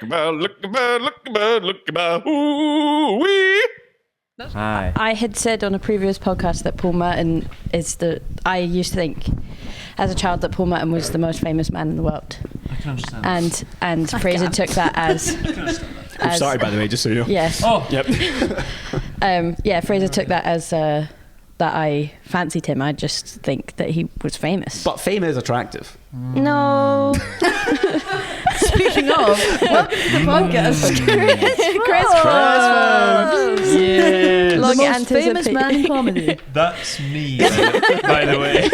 Well, look about, ooh-wee. Hi. I had said on a previous podcast that Paul Merton I used to think as a child that Paul Merton was the most famous man in the world. I can understand. And Fraser took that as... I'm sorry, by the way, just so you know. Yes. Oh. Yep. Fraser took that as that I fancied him. I just think that he was famous. But fame is attractive. No. Speaking of, welcome to the podcast. Chris Forbes. Yes. The Long most famous anticipated. man in comedy. That's me, by the way.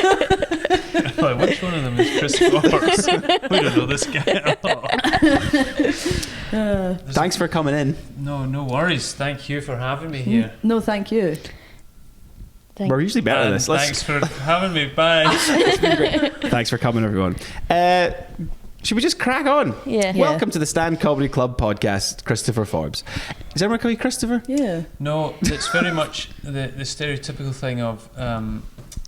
Like, which one of them is Chris Forbes? We don't know this guy at all. Thanks for coming in. No worries. Thank you for having me here. No, thank you. We're usually better at And this. thanks for having me. Bye. Thanks for coming, everyone. Should we just crack on? Yeah. Welcome to the Stand Comedy Club podcast, Christopher Forbes. Does everyone call you Christopher? Yeah. No, it's very much the stereotypical thing of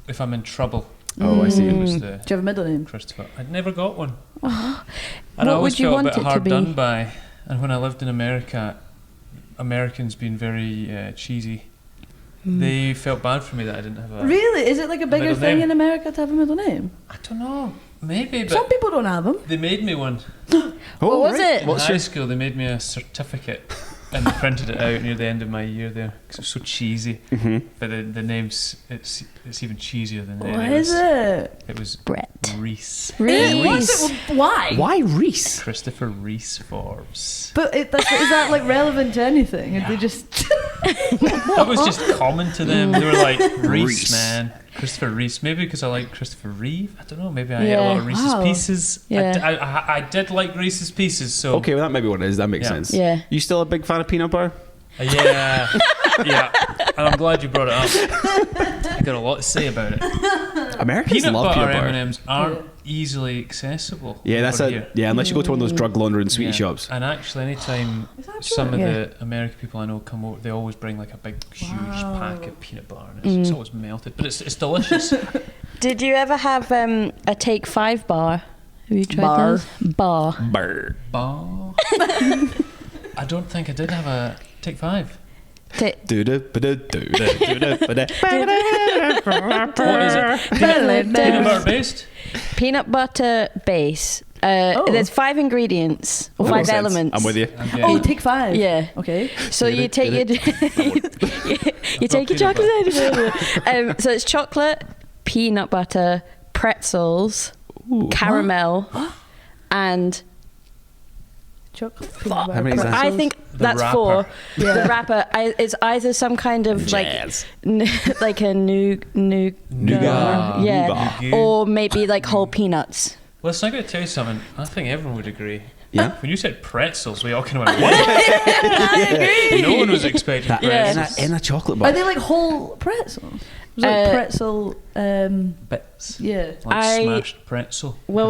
if I'm in trouble. Oh, I see. It was Do you have a middle name? Christopher. I'd never got one. What And I always would you felt a want bit it to hard be? done by. And when I lived in America, Americans being very cheesy, they felt bad for me that I didn't have a... Really? Is it like a bigger middle thing name. in America to have a middle name? I don't know. Maybe, but Some people don't have them. they made me one. What was it? In high school, they made me a certificate and they printed it out near the end of my year there because it was so cheesy. Mm-hmm. But the name's it's even cheesier than the What name. is it? It was Brett. Reese. What's it? Why? Why Reese? Christopher Reese Forbes. But is that like relevant to anything? Or they just That was just common to them. They were like, Reese, Reese. man. Christopher Reese. Maybe because I like Christopher Reeve. I don't know. Maybe I ate a Yeah. lot of Reese's Wow. Pieces. Yeah. I did like Reese's Pieces. So Okay, well, that might be what it is. That makes Yeah. sense. Yeah. You still a big fan of peanut butter? Yeah, yeah. And I'm glad you brought it up. I got a lot to say about it. Americans Peanut love butter peanut butter. M&Ms aren't easily accessible. Yeah, that's over a here. yeah. Unless you go to one of those drug laundering sweetie Yeah. shops. And actually, anytime Is that some true? of Yeah. the American people I know come over, they always bring like a big, huge Wow. pack of peanut butter, and it's always melted. But it's delicious. Did you ever have a Take 5 bar? Have you tried Bar? those? Bar. Burr. Bar. I don't think I did have a Take 5. What is it? Peanut butter based? Peanut butter base. There's 5 ingredients or That 5 makes sense. elements. I'm with you. Oh, take 5. Yeah. Okay. So you take your you take your chocolate out of it. So it's chocolate, peanut butter, pretzels, caramel, and Chocolate. How many is that? I think The that's wrapper. 4. The wrapper. It's either some kind of Jazz. like a nougat. Nougat. Yeah. Nougat. Or maybe like whole peanuts. Listen, I'm going to tell you something. I think everyone would agree. Yeah. When you said pretzels, we all kind of went, what? No one was expecting That Yeah. pretzels. in a chocolate Are bar. they like whole pretzels? Was it like pretzel? Bits. Yeah. Like smashed pretzel. Well,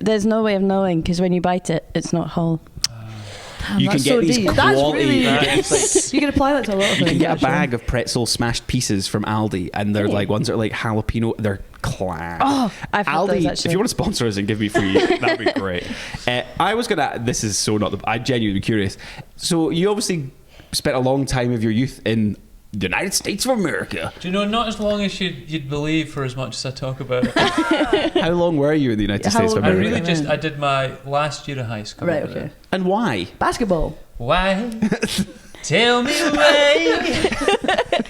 there's no way of knowing because when you bite it, it's not whole. Damn, You can that's get so these deep. quality. That's really. It's You can apply that to a lot of You things. can get a actually. bag of pretzel smashed pieces from Aldi, and they're like ones that are like jalapeno. They're class. Oh, I've had Aldi, those if actually. you want to sponsor us and give me free, that'd be great. I was gonna. This is so not. I'm genuinely curious. So you obviously spent a long time of your youth in the United States of America. Do you know, not as long as you'd believe for as much as I talk about it. How long were you in the United How States of long I were America? you? really I did my last year of high school. Right. over Okay. there. And why? Basketball. Why? Tell me why.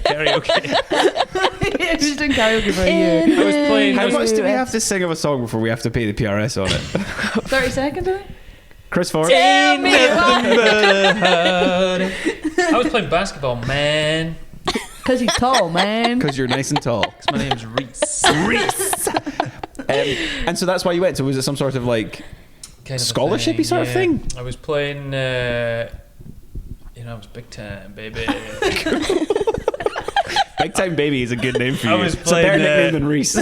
Karaoke. You're just doing karaoke for a year. I was playing. How I was- much do we have to sing of a song before we have to pay the PRS on it? 30 seconds. Chris Forbes. Ain't nothing but a heart. I was playing basketball, man. Because he's tall, man. Because you're nice and tall. 'Cause my name's Reese. Reese. And so that's why you went. So was it some sort of like Kind of a scholarshipy thing, sort of yeah. thing? I was playing. I was big time, baby. Big Time Baby is a good name for you. I was It's a better playing, nickname than Reese.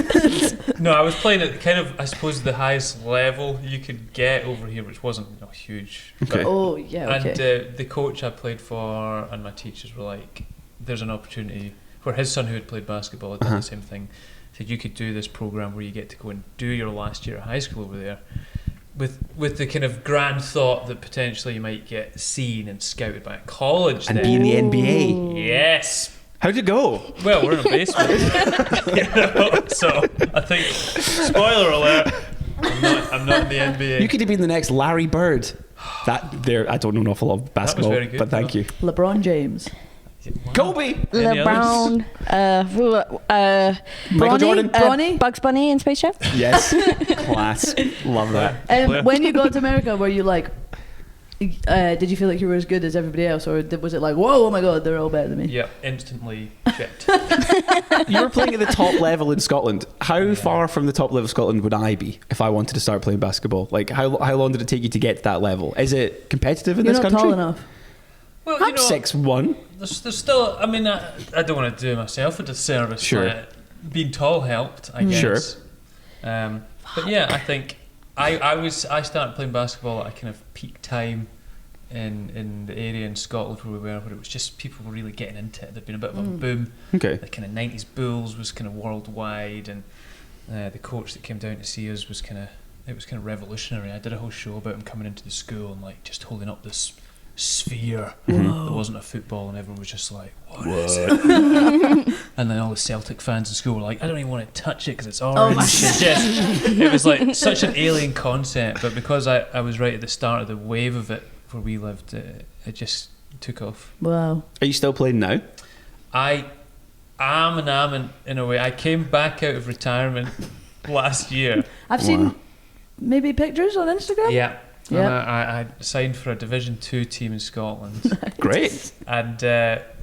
No, I was playing at kind of, I suppose, the highest level you could get over here, which wasn't huge. Okay. Oh, yeah, okay. And the coach I played for and my teachers were like, there's an opportunity where his son who had played basketball had done the same thing said you could do this program where you get to go and do your last year of high school over there, with the kind of grand thought that potentially you might get seen and scouted by a college And then. be in the NBA. Yes. How'd it go? Well, we're in a basement. So I think, spoiler alert, I'm not in the NBA. You could have been the next Larry Bird. I don't know an awful lot of basketball, very good, but thank though. you. LeBron James. Kobe! Any LeBron, Michael Jordan. Bronny? Bugs Bunny in Space Jam. Yes. Class. Love that. When you got to America, were you like, did you feel like you were as good as everybody else, or was it like, whoa, oh my god, they're all better than me? Yeah, instantly chipped. You were playing at the top level in Scotland. How far from the top level of Scotland would I be if I wanted to start playing basketball? Like, how long did it take you to get to that level? Is it competitive in You're this not country? tall enough. Well, I'm 6'1". There's still, I mean, I don't want to do myself a disservice. Sure. But being tall helped, I guess. Sure. But yeah, I think I started playing basketball at a kind of peak time in the area in Scotland where we were, where it was just people were really getting into it. There'd been a bit of a boom. Okay. The kind of 90s Bulls was kind of worldwide, and the coach that came down to see us was kind of revolutionary. I did a whole show about him coming into the school and like just holding up this sphere that wasn't a football, and everyone was just like, what is it? And then all the Celtic fans in school were like, I don't even want to touch it because it's orange. It was like such an alien concept, but because I was right at the start of the wave of it where we lived, it just took off. Wow. Are you still playing now? I am and am in a way. I came back out of retirement last year. I've seen maybe pictures on Instagram. Yeah. Yeah. And I signed for a Division 2 team in Scotland. Great. And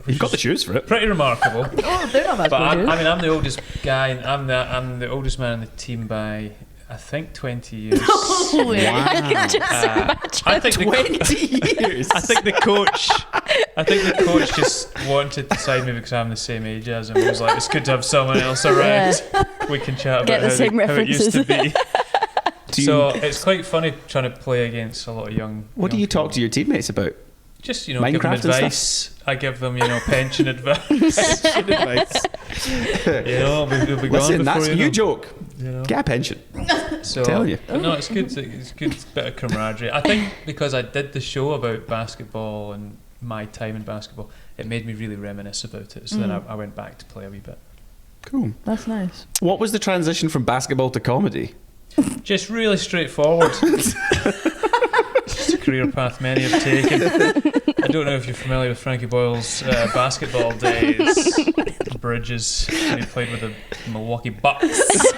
You've got the shoes for it. pretty remarkable. Oh, they're not But basketball shoes. I'm the oldest guy. I'm the oldest man in the team by I think 20 years. Wow. I think 20 years. I think the coach just wanted to sign me because I'm the same age as him. He was like, it's good to have someone else around. We can chat Get about the same how it used to be. So it's quite funny trying to play against a lot of young. What do you talk to your teammates about? Just give them Minecraft and advice. I give them pension advice. Pension advice. We'll be gone Listen, before that's you a new know. joke. Get a pension. So, telling you. but no, it's good. It's a good bit of camaraderie. I think because I did the show about basketball and my time in basketball, it made me really reminisce about it. So then I went back to play a wee bit. Cool. That's nice. What was the transition from basketball to comedy? Just really straightforward. Just a career path many have taken. I don't know if you're familiar with Frankie Boyle's basketball days. Bridges. He played with the Milwaukee Bucks.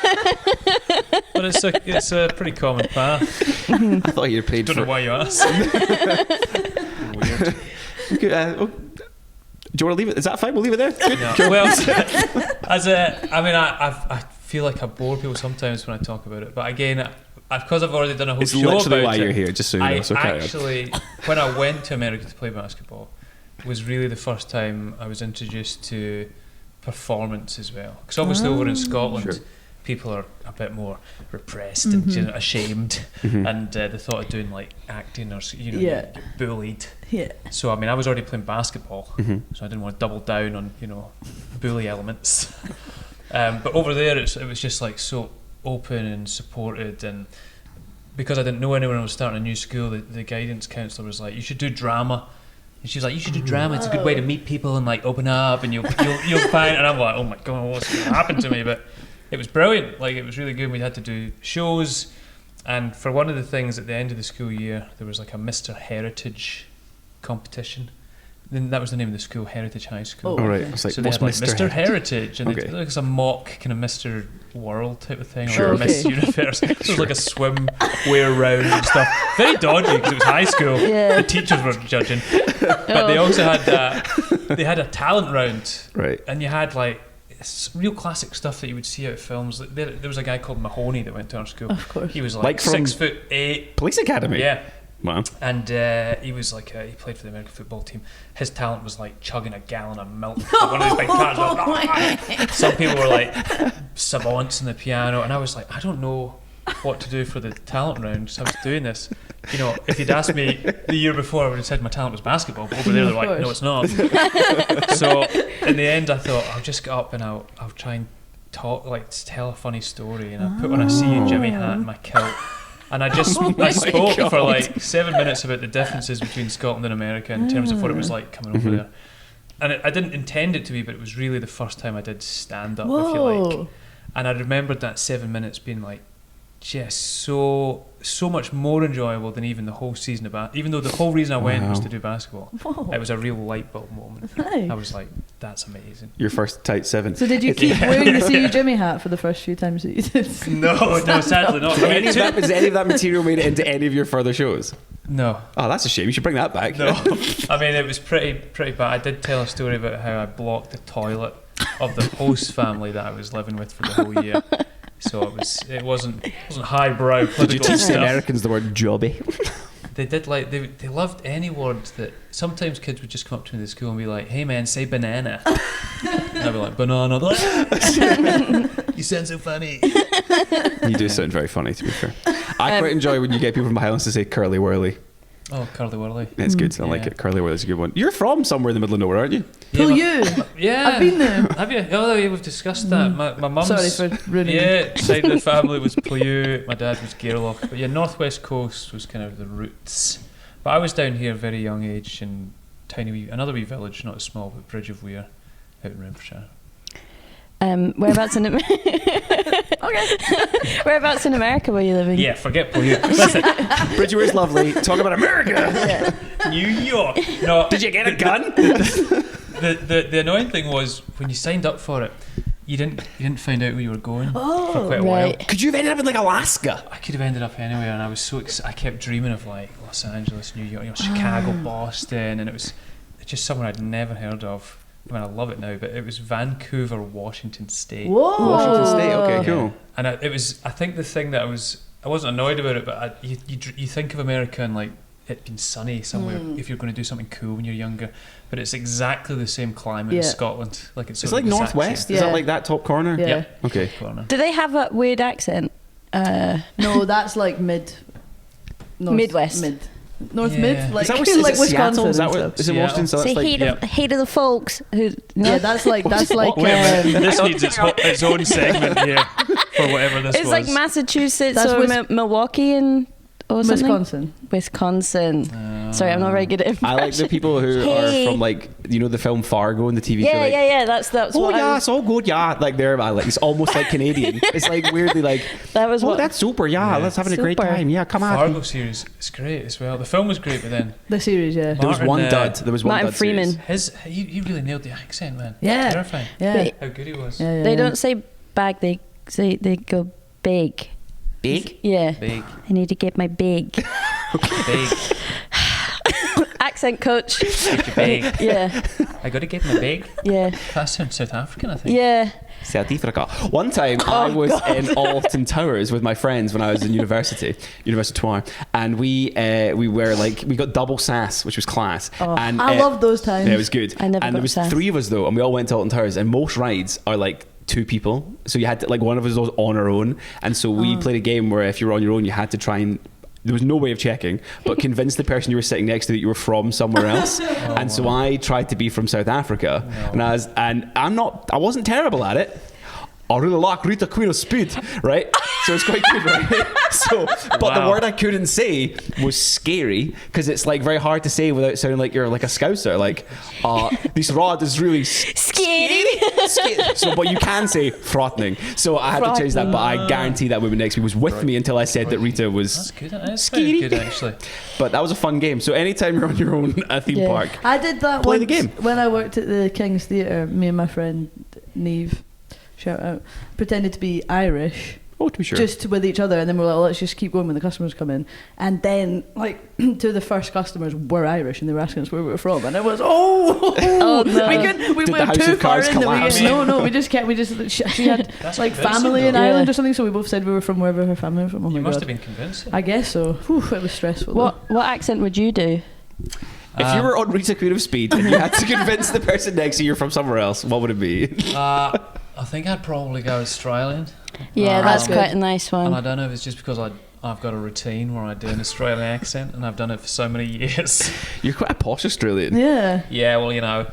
But it's a pretty common path. I thought you were paid Don't for know why you asked. Weird. Okay, do you want to leave it? Is that fine? We'll leave it there. Good. No. Well, I feel like I bore people sometimes when I talk about it. But again, because I've already done a whole It's show literally about why it, you're here, just so you know. So carry on. actually, when I went to America to play basketball, was really the first time I was introduced to performance as well. Because obviously over in Scotland, Sure. people are a bit more repressed and ashamed, and the thought of doing like acting or you get bullied. Yeah. So I was already playing basketball, so I didn't want to double down on bully elements. But over there, it was just like so open and supported, and because I didn't know anyone, I was starting a new school. The guidance counsellor was like, "You should do drama." And she was like, "You should do drama. It's a good way to meet people and like open up, and you'll find." And I'm like, "Oh my god, what's going to happen to me?" But it was brilliant. Like, it was really good. We had to do shows, and for one of the things at the end of the school year, there was like a Mr. Heritage competition. Then that was the name of the school, Heritage High School. Oh, All right. okay. It's like, So they what's had like Mr. Mr. Heritage, and Okay. they did like some mock kind of Mr. World type of thing, Sure. or Miss Okay. Universe. So it was like a swimwear round and stuff. Very dodgy because it was high school. Yeah. The teachers were judging, but they also had a talent round, Right. and you had like real classic stuff that you would see out of films. There was a guy called Mahoney that went to our school. Of course. He was Like like from 6'8". Police Academy. Yeah. Wow. And he was like, he played for the American football team. His talent was like chugging a gallon of milk. One of these big cars. Like, some people were like savants on the piano, and I was like, I don't know what to do for the talent round. So I was doing this. If you'd asked me the year before, I would have said my talent was basketball. But over there, they're Of like, course. no, it's not. So in the end, I thought I'll just get up and I'll try and tell a funny story, and I put on a "See You Jimmy" hat and my kilt, and I spoke for like 7 minutes about the differences between Scotland and America in terms of what it was like coming over there. And I didn't intend it to be, but it was really the first time I did stand up, if you like. And I remembered that 7 minutes being like just so much more enjoyable than even the whole season of basketball. Even though the whole reason I went was to do basketball, it was a real light bulb moment. Nice. I was like, that's amazing. Your first tight 7. So did you keep wearing the "See You Jimmy" hat for the first few times that you did? No, sadly not. I mean, Has any of that material made it into any of your further shows? No. Oh, that's a shame. You should bring that back. No. I mean, it was pretty bad. I did tell a story about how I blocked the toilet of the host family that I was living with for the whole year. So it wasn't highbrow political Did you teach stuff. the Americans the word jobby? They did they loved any words that sometimes kids would just come up to me in the school and be like, "Hey man, say banana." And I'd be like, "Banana." You sound so funny. You do sound very funny, to be fair. I quite enjoy when you get people from Highlands to say curly whirly. Oh, curly whirly. It's good. I like it. Curly whirly's a good one. You're from somewhere in the middle of nowhere, aren't you? Yeah. I've been there. Have you? Oh, yeah, we've discussed that. My mum's... Sorry for ruining side of the family was Plough. My dad was Gairloch. But yeah, Northwest Coast was kind of the roots. But I was down here at a very young age in another wee village, not as small, but Bridge of Weir, out in Renfrewshire. Whereabouts in Whereabouts in America were you living? Yeah, forget Plough. Listen, Bridge of Weir's lovely. Talk about America. New York. No, Did you get a gun? The annoying thing was when you signed up for it, you didn't find out where you were going for quite a while. Could you have ended up in like Alaska? I could have ended up anywhere, and I was so I kept dreaming of like Los Angeles, New York, Chicago, Boston, and it's just somewhere I'd never heard of. I mean, I love it now, but it was Vancouver, Washington State. Whoa. Washington State. Okay, cool. And I think the thing that I wasn't annoyed about it, but you think of America and like it being sunny somewhere if you're going to do something cool when you're younger, but it's exactly the same climate as Scotland. Like it's like northwest. Is that like that top corner? Yeah. Okay. Corner. Do they have a weird accent? No, that's like Midwest. North Yeah. mid, like, Is that like Wisconsin. Seattle? Is that and what? stuff. Is it Washington? So Say that's like, hate of the folks who. No? Yeah, that's like Wait a minute. This needs its own segment here for whatever this It's was. like Massachusetts That's or Milwaukee or something. Wisconsin. Sorry, I'm not very good at. I like the people who Hey. are from like the film Fargo and the TV show. Yeah, Like, yeah. That's oh what yeah, it's all good. Yeah, like they're like it's almost like Canadian. It's like weirdly like. that was Oh, what. that's super. Yeah, let's having a great Super. time. Yeah, come on. Fargo series is great as well. The film was great, but then The series, yeah. There was Martin, one dud. There was one Martin dud Freeman. series. he really nailed the accent, man. Yeah. Terrifying. Yeah. How good he was. Yeah, They don't say bag. They go big. Big. Yeah. Big. I need to get my big Big. accent coach. Get your big. Yeah. I got to get my big. Yeah. That sounds South African, I think. Yeah. South Africa. One time I was in Alton Towers with my friends when I was in University Toir, and we got double sass, which was class. And I love those times. Yeah, it was good. I never and got there was sass. 3 of us though, and we all went to Alton Towers, and most rides are like 2 people, so you had to, like, one of us was on our own, and so we played a game where if you were on your own you had to try and, there was no way of checking, but convince the person you were sitting next to that you were from somewhere else. And so I tried to be from South Africa, and I wasn't terrible at it. I really like Rita Queen of Speed, right? So it's quite good, right? But the word I couldn't say was scary, because it's like very hard to say without sounding like you're like a Scouser. Like, this rod is really Scary. So, but you can say frightening. So I had to change that, but I guarantee that woman next to me was with me until I said that Rita was. That's good. That's Scary. very good, actually. But that was a fun game. So anytime you're on your own at a theme park, I did that Play once the game. when I worked at the King's Theatre. Me and my friend Neve, shout out, pretended to be Irish. oh, to be sure. Just with each other, and then we're like, let's just keep going when the customers come in. And then, like, 2 of the first customers were Irish, and they were asking us where we were from, and it was Oh, no. we Did the went House too of far Cards in that collapse? we just she had That's like convincing, family in though. Ireland Yeah. or something, so we both said we were from wherever her family was from. Oh my You must god, have been convincing. I guess so. Whew, it was stressful. What accent would you do? If you were on Rita Queen of Speed and you had to convince the person next to you you're from somewhere else, what would it be? I think I'd probably go Australian. Yeah, that's good. quite a nice And I one. don't know if it's just because I've got a routine where I do an Australian accent, and I've done it for so many years. You're quite a posh Australian. Yeah. Yeah, well,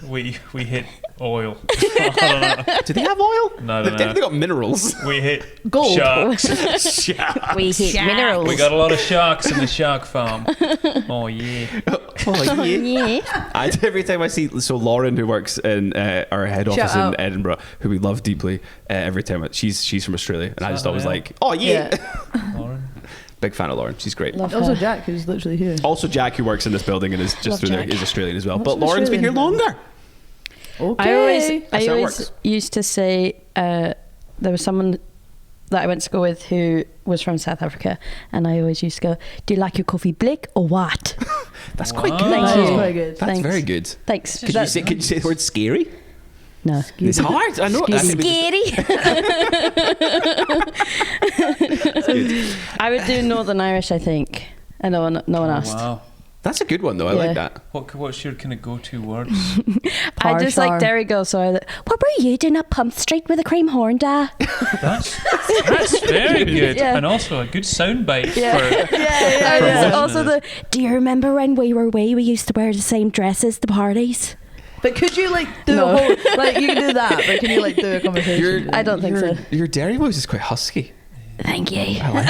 we hit oil. I don't know. Do they have oil? No, They've definitely got minerals. We hit Gold. sharks. We hit minerals. We got a lot of sharks in the shark farm. Oh yeah. Oh, yeah. Yeah. Every time I see, so Lauren, who works in our head Shout office in out. Edinburgh, who we love deeply, every time she's from Australia, and I just that always real? like, oh yeah. Lauren. Big fan of Lauren. She's great. Love Also her. Jack, who's literally here. Also, Jack, who works in this building and is just Love through there, Jack. is Australian as well. What's But an Lauren's been here Australian longer. Okay. That's how it I always works. used to say there was someone that I went to school with who was from South Africa, and I always used to go, "Do you like your coffee black or what?" That's quite Wow. good. Thank That is you. quite good. That's Thanks. very good. Thanks. Could you say the word scary? No. It's hard. I know. I think we just- Scary. I would do Northern Irish, I think. And no one asked. Wow. That's a good one, though. I Yeah. like that. What's your kind of go-to words? I just Parshar. like Derry Girl, so I was like, what were you doing up Pump Street with a cream horn, da? That's very good, Yeah. and also a good soundbite Yeah. for. And Promotion also of the, do you remember when we were wee, we used to wear the same dresses to parties? But could you like do No. a whole like you can do that, but can you like do a conversation? I don't think so. Your dairy voice is quite husky. Thank you. I like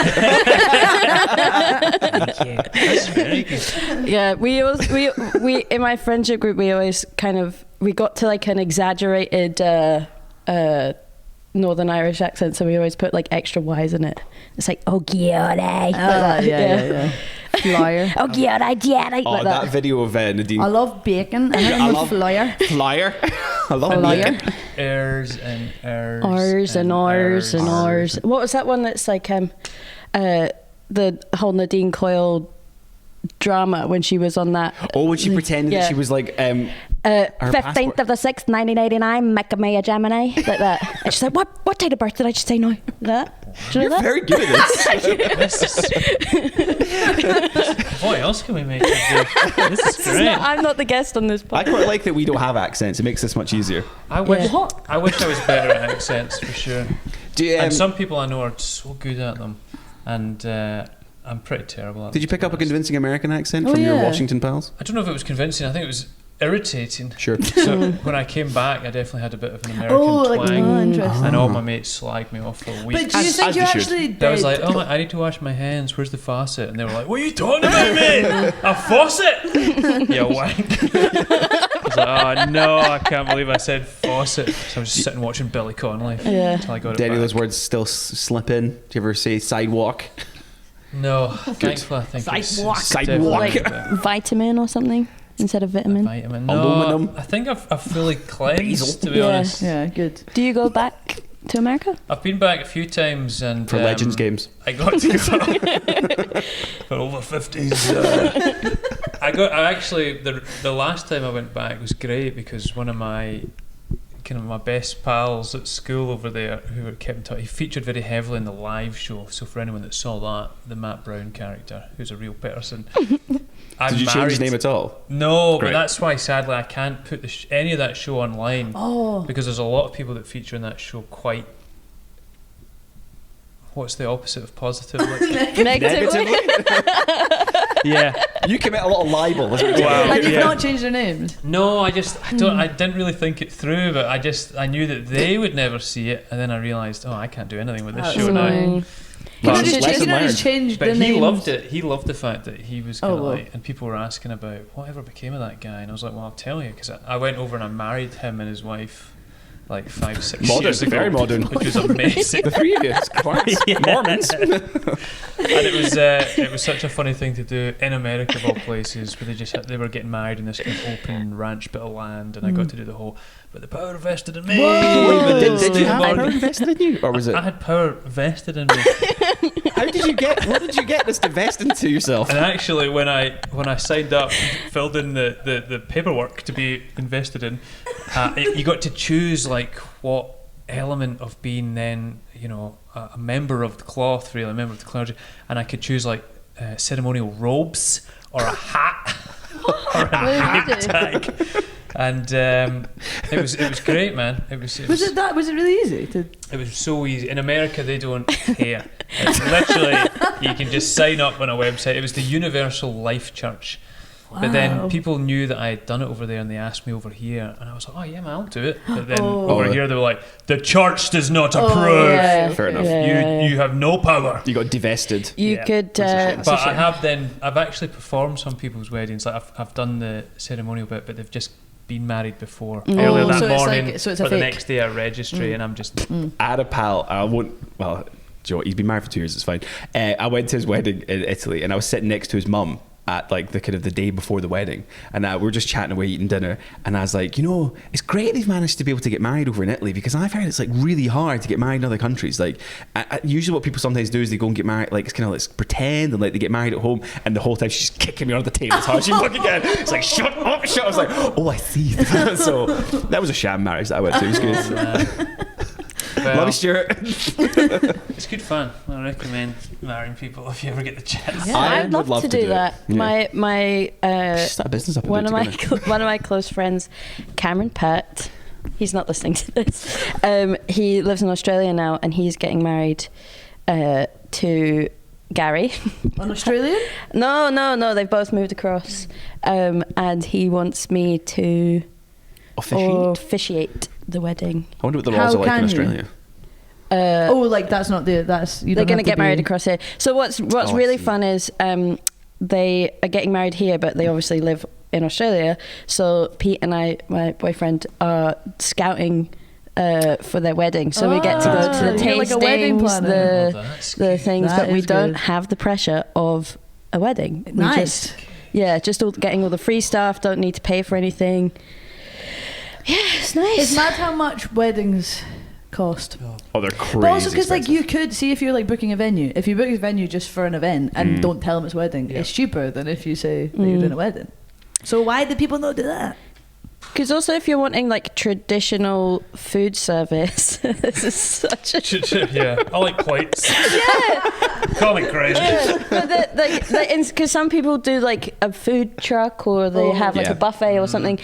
it. That's very good. Yeah, we in my friendship group we always kind of we got to like an exaggerated Northern Irish accent, so we always put like extra Y's in it. It's like, oh yeah, yeah. Flyer. oh yeah, I Oh, like that that. video of Nadine I love bacon and I I'm love- a flyer. Flyer. I love Flyer. it. Ers and ers. R's and R's and ers. R's. What was that one that's like the whole Nadine Coyle drama when she was on that? Oh, when she pretended that Yeah. she was like, her 15th passport. of the 6th, 1989, make me a Gemini. Like that. And she's like, what date of birth did I just say now? Like that. Do you know You're that? very good at this. What else can we make it do? This is It's great. not- I'm not the guest on this I podcast. quite like that we don't have accents. It makes this much easier. I wish Yeah. I wish I was better at accents for sure. Do you, And some people I know are so good at them, and I'm pretty terrible at them. did you pick to up be a honest. convincing American accent Oh, from your yeah. Washington pals? I don't know if it was convincing. I think it was irritating. Sure. So when I came back, I definitely had a bit of an American Oh, like twang, interesting. and all my mates slagged me off for But weeks. do you As think you they should. actually did? I was like, oh, I need to wash my hands. Where's the faucet? And they were like, what are you talking about, mate? A faucet? You wank. I was like, oh, no, I can't believe I said faucet. So I was just sitting watching Billy Connolly Yeah. until I got it Danny, back. those words still slip in. Do you ever say sidewalk? No, thankfully I think Sidewalk. it's Sidewalk. definitely a bit Vitamin or something instead of vitamin. vitamin. No, Aluminum. I think I've fully cleansed, to be Yeah. honest. Yeah, good. Do you go back to America? I've been back a few times and For Legends games. I got to go for over 50s. I actually the last time I went back was great because one of my best pals at school over there who kept in touch, he featured very heavily in the live show. So for anyone that saw that, the Matt Brown character, who's a real person. Did you change his name at all? No, Great. but that's why sadly I can't put any of that show online. Oh. Because there's a lot of people that feature in that show quite. What's the opposite of positive? Like, Negatively. yeah. You commit a lot of libel. Is what you're Wow. saying. And you've Yeah. not changed their names. No, I didn't really think it through, but I knew that they would never see it, and then I realised, oh, I can't do anything with this That's show now. annoying. Well, You lesson just learned. changed But the he names. loved it. He loved the fact that he was kind of Oh, well. like, and people were asking about whatever became of that guy, and I was like, well, I'll tell you, because I went over and I married him and his wife like 5-6 Modern, years ago, very modern. which was amazing. The three of you, it's quite Mormons. And it was such a funny thing to do in America of all places, where they were getting married in this kind of open ranch bit of land, and I got to do the whole, but the power vested in me. Whoa. But Did you have skateboard. power invested in you, or was it? I had power vested in me. How did you get? What did you get this to invest into yourself? And actually, when I signed up, filled in the paperwork to be invested in, you got to choose like what element of being then, you know, a member of the cloth, really, a member of the clergy, and I could choose like ceremonial robes or a hat or a name tag. And it was great, man. It was really easy to? It was so easy. In America, they don't care. It's literally, you can just sign up on a website. It was the Universal Life Church. But then people knew that I had done it over there and they asked me over here and I was like, oh yeah man, I'll do it. But then over here they were like, the church does not approve. Yeah. Fair enough. You have no power. You got divested. You could. But I've actually performed some people's weddings. Like I've done the ceremonial bit, but they've just been married before earlier that morning, it's a but the fake. next day at registry, and I'm just. I had a pal. I won't. Well, Joe, he's been married for 2 years. It's fine. I went to his wedding in Italy, and I was sitting next to his mum at like the kind of the day before the wedding, and we were just chatting away eating dinner, and I was like, it's great they've managed to be able to get married over in Italy, because I've heard it's like really hard to get married in other countries. Like usually what people sometimes do is they go and get married, like it's kind of like pretend, and like they get married at home, and the whole time she's just kicking me under the table as hard as she fucking can. It's like shut up. I was like, oh, I see. So that was a sham marriage that I went to. It was good. Well, Love you, Stuart. It's good fun. I recommend marrying people if you ever get the chance. Yeah, I'd love to do that. Yeah. My Start a business up. one of my close friends, Cameron Pett. He's not listening to this. He lives in Australia now, and he's getting married to Gary. An Australian? No. They've both moved across, and he wants me to officiate the wedding. I wonder what the laws are like in Australia. That's not the. That's you. They're going to get married across here. So what's really fun is they are getting married here, but they obviously live in Australia. So Pete and I, my boyfriend, are scouting for their wedding. So we get to go to the you're like a wedding tastings, planner. the things, That but we is don't good. have the pressure of a wedding. Nice. Just getting all the free stuff. Don't need to pay for anything. Yeah, it's nice. It's mad how much weddings cost. Oh, they're crazy. But also because like expensive. you could see if you're like booking a venue. If you book a venue just for an event and don't tell them it's a wedding, it's cheaper than if you say that you're doing a wedding. So why do people not do that? Because also if you're wanting like traditional food service, this is such a... Yeah, I like plates. Call me crazy. Because some people do like a food truck, or they have like a buffet or something,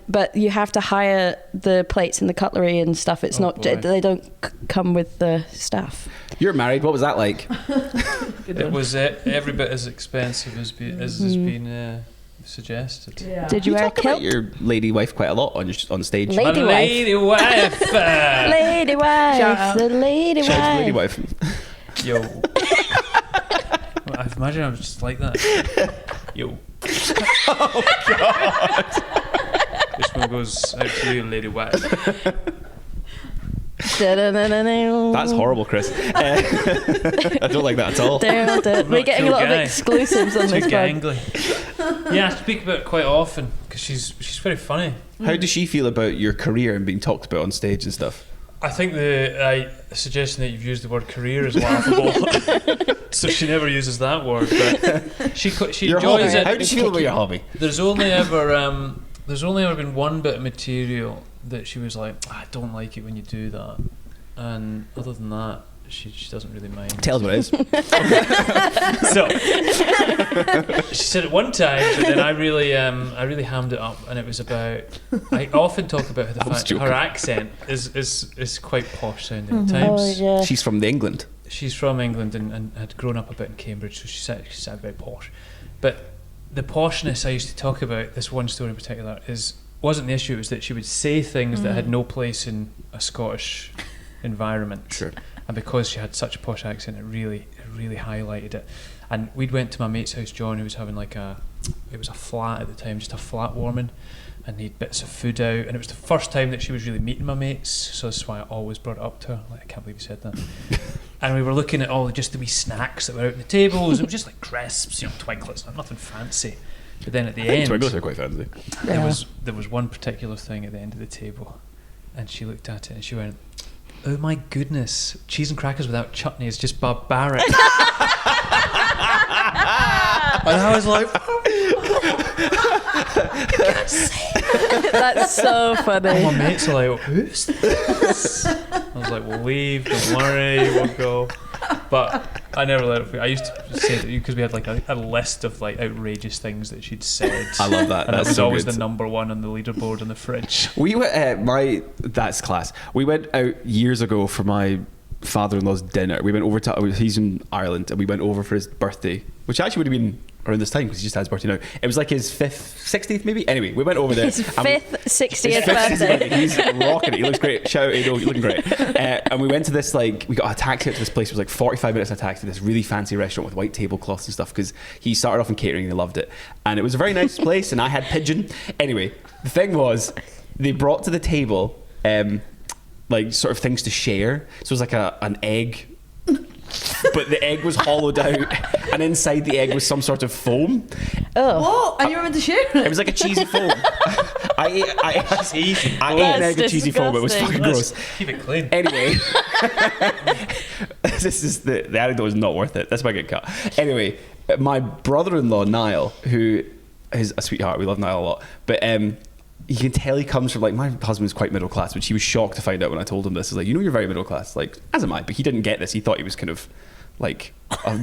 but you have to hire the plates and the cutlery and stuff. It's not, they don't come with the stuff. You're married. What was that like? It was every bit as expensive as has been suggested. Yeah. Did you wear a talk about kilt? your lady wife quite a lot on stage. Lady My wife. lady wife. Lady wife. Shout out. The lady Shout out to lady wife. wife. Yo. I imagine I was just like that. Yo. Oh God. This one goes out to you, lady wife. That's horrible, Chris. I don't like that at all. We're getting a lot of guy. exclusives on Too this one. gangly. Yeah, I speak about it quite often because she's very funny. How does she feel about your career and being talked about on stage and stuff? I think the suggestion that you've used the word career is laughable. So she never uses that word, but she Your enjoys hobby. it. How does she feel about your hobby? There's only ever been one bit of material that she was like, I don't like it when you do that, and other than that, she doesn't really mind. Tell us what it is. So she said it one time, but then I really hammed it up, and it was about. I often talk about the fact joking. her accent is quite posh sounding at times. Oh, yeah. She's from England. She's from England and had grown up a bit in Cambridge, so she sounded very posh. But the poshness I used to talk about, this one story in particular, wasn't the issue. It was that she would say things that had no place in a Scottish environment. Sure. And because she had such a posh accent, it really highlighted it. And we'd went to my mate's house, John, who was having it was a flat at the time, just a flat warming, and he had bits of food out, and it was the first time that she was really meeting my mates, so that's why I always brought it up to her. Like, I can't believe you said that. And we were looking at all just the wee snacks that were out on the tables. It was just like crisps, Twiglets, nothing fancy. But then at the end, Twiggles are quite fancy. there was one particular thing at the end of the table, and she looked at it and she went, "Oh my goodness, cheese and crackers without chutney is just barbaric." And I was like, That's so funny. my mates are like, "Who's this?" I was like, "We'll leave, don't worry, we'll go." But I never let it. I used to say that because we had like a list of like outrageous things that she'd said. I love that. And That's it was so always good. the number one on the leaderboard in the fridge. We went. That's class. We went out years ago for my father-in-law's dinner. We went over to, he's in Ireland, and we went over for his birthday, which actually would have been around this time because he just had his birthday now. It was like his 5th, 60th maybe. Anyway, we went over there. His 5th, 60th birthday. He's rocking it. He looks great. Shout out, Ado, you're looking great. And we went to this, like, we got a taxi out to this place. It was like 45 minutes in a taxi to this really fancy restaurant with white tablecloths and stuff, because he started off in catering and he loved it. And it was a very nice place, and I had pigeon. Anyway, the thing was, they brought to the table like sort of things to share. So it was like an egg, but the egg was hollowed out, and inside the egg was some sort of foam. Oh, What? And you were meant to share it? It was like a cheesy foam. I ate an egg with cheesy foam. It was fucking gross. Keep it clean. Anyway, this is the anecdote is not worth it. That's why I get cut. Anyway, my brother-in-law Niall, who is a sweetheart, we love Niall a lot, but you can tell he comes from, like, my husband's quite middle class, which he was shocked to find out when I told him this. He's like, you know, you're very middle class, like, as am I, but he didn't get this. He thought he was kind of like a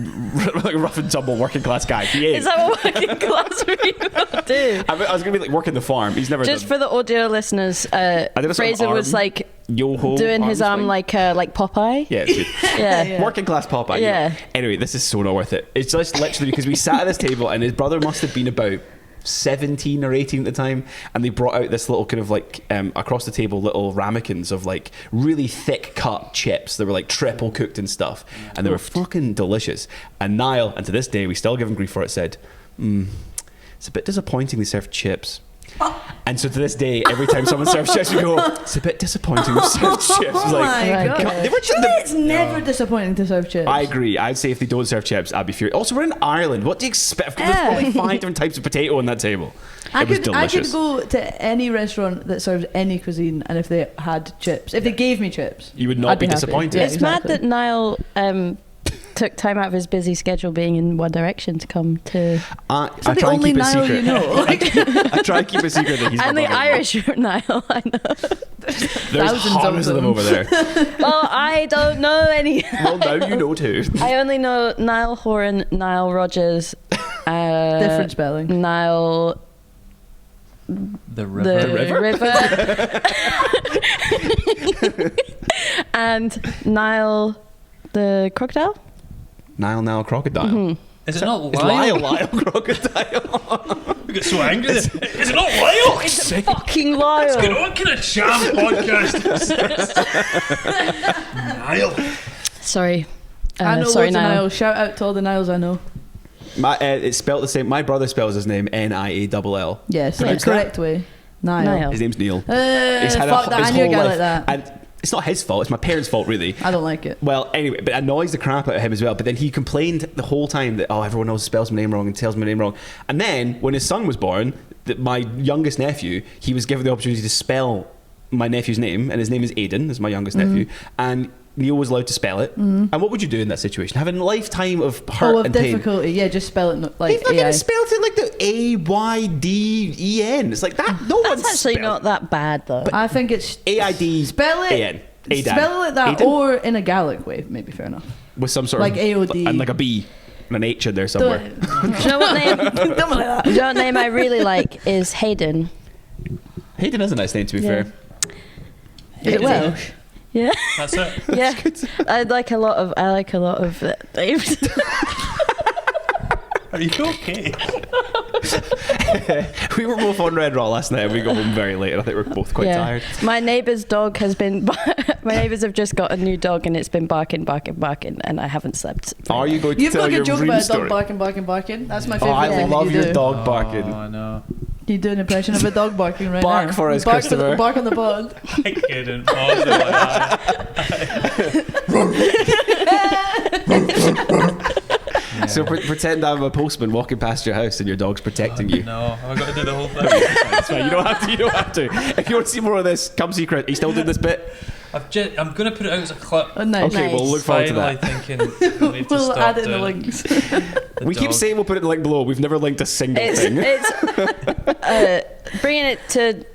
rough and tumble working class guy. He is. Is that what working class people do? I was going to be like working the farm. He's never Just done. for the audio listeners, Fraser was like Yo-ho doing his arm swing. like Popeye. Yeah, it's good. Yeah. Working class Popeye. Yeah. Anyway, this is so not worth it. It's just literally because we sat at this table and his brother must have been about 17 or 18 at the time, and they brought out this little kind of like across the table little ramekins of like really thick cut chips that were like triple cooked and stuff, and they were fucking delicious. And Niall, and to this day we still give him grief for it, said, it's a bit disappointing they served chips. And so to this day, every time someone serves chips, we go, it's a bit disappointing we've served chips. It's Oh like, my God. God. they were just It's never disappointing to serve chips. I agree. I'd say if they don't serve chips, I'd be furious. Also, we're in Ireland. What do you expect? There's Yeah. probably 5 different types of potato on that table. It was I delicious. could go to any restaurant that serves any cuisine, and if they had chips, if they gave me chips, You would not I'd be happy. disappointed. Yeah, It's exactly. mad that Niall took time out of his busy schedule being in One Direction to come to... I So the try and only keep it Niall secret. you know. I try and keep it secret that he's And my the brother-in-law. Irish Niall, I know. There's thousands of hundreds of them them. over there. Oh, I don't know any. Well, now you know too. I only know Niall Horan, Niall Rogers, Different spelling. Niall The river. the river. And Niall the crocodile. Niall Crocodile. Is it not It's Lyle? Lyle Crocodile. We get so angry. Is it not Lyle? It's fucking Lyle. What kind of sham podcast is this? Niall. Sorry. I know sorry, loads of Niall. Niall. Shout out to all the Niles I know. It's spelled the same. My brother spells his name Niall. Yes, the Pronounce correct way. Niall. Niall. His name's Neil. Fuck that, I knew a guy like that. And it's not his fault. It's my parents' fault, really. I don't like it. Well, anyway, but it annoys the crap out of him as well. But then he complained the whole time that, everyone else spells my name wrong and tells my name wrong. And then when his son was born, my youngest nephew, he was given the opportunity to spell my nephew's name, and his name is Aidan, is my youngest nephew, and Neil was allowed to spell it. And what would you do in that situation? Having a lifetime of hurt Of and pain. difficulty. Yeah, just spell it like He fucking AI. spelled it like the AYDEN. It's like that. No one's That's actually spelled not that bad though. I think it's AID. spell it. AN. Aidan. Spell it like that, Aidan? or in a Gaelic way. Maybe fair enough. With some sort like of AOD. and like a B and an H in there somewhere. Do you know what name? Something like that. Do you know what name I really like is Hayden. Hayden is a nice name, to be Yeah. fair. Is it Welsh? Yeah, That's it. yeah. I like a lot of names. Are you okay? We were both on Red Raw last night and we got home very late and I think we're both quite tired. My neighbour's dog has been. My neighbours have just got a new dog and it's been barking, and I haven't slept. Are you going to You've tell got a your joke dream about a story? dog barking. That's my Oh, favourite I thing love that you your do. dog barking. Oh, I know. You do an impression of a dog barking right now. Bark for us, bark Christopher. Bark on the pod. I couldn't possibly. So pretend I'm a postman walking past your house and your dog's protecting you. No, have I got to do the whole thing? It's fine. You don't have to. You don't have to. If you want to see more of this, come see Chris. Are you still doing this bit? I'm going to put it out as a clip. Oh, nice. Okay, we'll look forward to Finally that. thinking I need to We'll stop add it in the doing links. We keep dog. saying we'll put it in the link below. We've never linked a single thing. It's bringing it to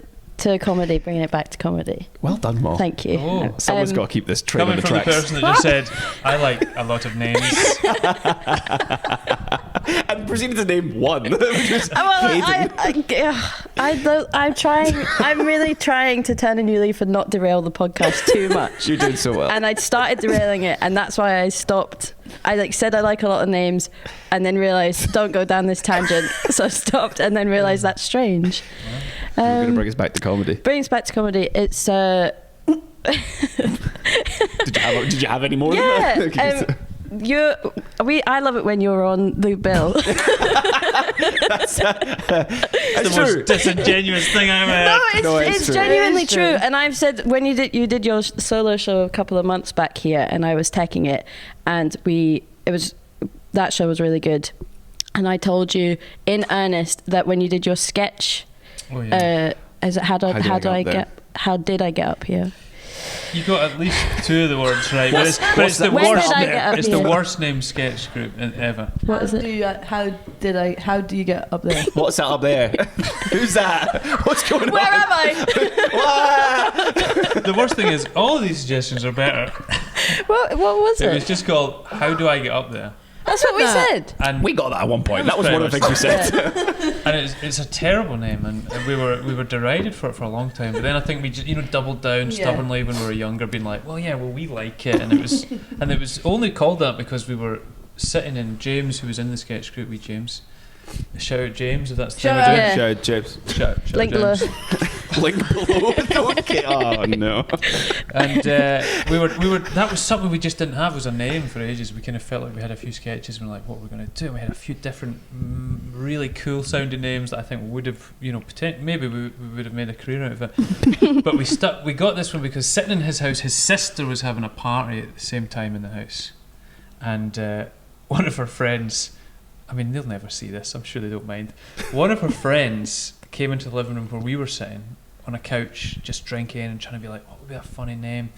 comedy, bringing it back to comedy. Well done, Mo. Thank you. Oh. Someone's got to keep this train on Coming the from the tracks. person that just said, I like a lot of names. And proceeded to name one. Which is I'm really trying to turn a new leaf and not derail the podcast too much. You're doing so well. And I'd started derailing it, and that's why I stopped. I said I like a lot of names, and then realised don't go down this tangent, so I stopped, and then realised that's strange. We're going to bring us back to comedy. Bring us back to comedy. It's Did you have any more? yeah. Than that? I love it when you're on the bill. That's the true. most disingenuous thing I've ever No, heard. it's true. genuinely It's true. true. And I've said when you did your solo show a couple of months back here, and I was teching it, and that show was really good. And I told you in earnest that when you did your sketch, Oh, yeah. how did I get up here? You got at least 2 of the words right, but it's the When worst. did I get up It's here? the worst named sketch group ever. What is it? How do you get up there? What's that up there? Who's that? What's going Where on? am I? The worst thing is all of these suggestions are better. What was It was it? just called "How do I get up there?" That's what we said. And We got that at one point. That was one of the things we said. and it's a terrible name, and we were derided for it for a long time. But then I think we just, doubled down stubbornly when we were younger, being like, we like it, and it was only called that because we were sitting in James, who was in the sketch group with James. Shout out James if that's the thing we're doing. Yeah. Shout out, James. Shout Link below. James. Link below. Okay. Oh no. And we were that was something we just didn't have was a name for ages. We kind of felt like we had a few sketches and we're like, what we're going to do. We had a few different really cool sounding names that I think would have maybe we would have made a career out of it. But we got this one because sitting in his house, his sister was having a party at the same time in the house, and one of her friends, I mean, they'll never see this, I'm sure they don't mind. One of her friends came into the living room where we were sitting on a couch just drinking and trying to be like, what would be a funny name?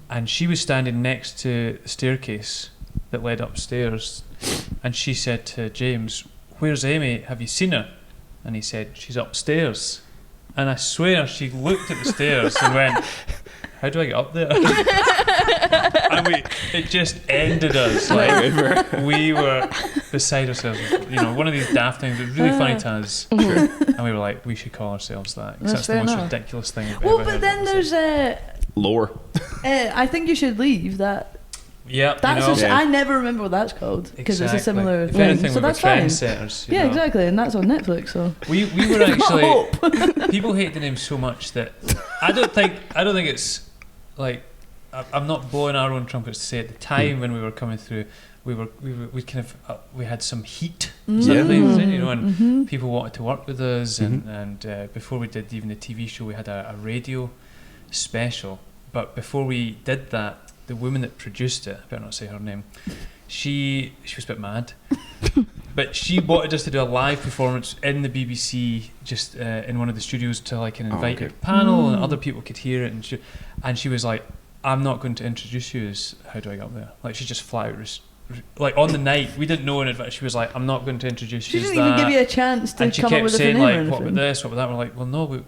And she was standing next to the staircase that led upstairs, and she said to James, "Where's Amy? Have you seen her?" And he said, "She's upstairs." And I swear she looked at the stairs and went, "How do I get up there?" And it just ended us. Like, we were beside ourselves. One of these daft things. It was really funny to us. Sure. And we were like, we should call ourselves that. 'Cause that's the fair most enough. ridiculous thing we've Well, ever but heard then of there's Lower. I think you should leave that. Yeah, That's Yeah. I never remember what that's called because it's a similar If thing. anything, So we were that's fine. trendsetters. Yeah, exactly, and that's on Netflix. So We were actually. People hate the name so much that I don't think it's like. I'm not blowing our own trumpets to say at the time when we were coming through, we kind of we had some heat, sort of things, and people wanted to work with us, and before we did even the TV show, we had a radio special. But before we did that, the woman that produced it, I better not say her name, she was a bit mad. But she wanted us to do a live performance in the BBC, just in one of the studios to like an invited panel, and other people could hear it, and she was like, "I'm not going to introduce you as how do I get up there." Like she just flat out, like on the night, we didn't know in advance. She was like, "I'm not going to introduce she you as didn't that." even give you a chance to And she come up kept with a saying name or like, anything. "What about this? What about that?" We're like, "Well, no, we're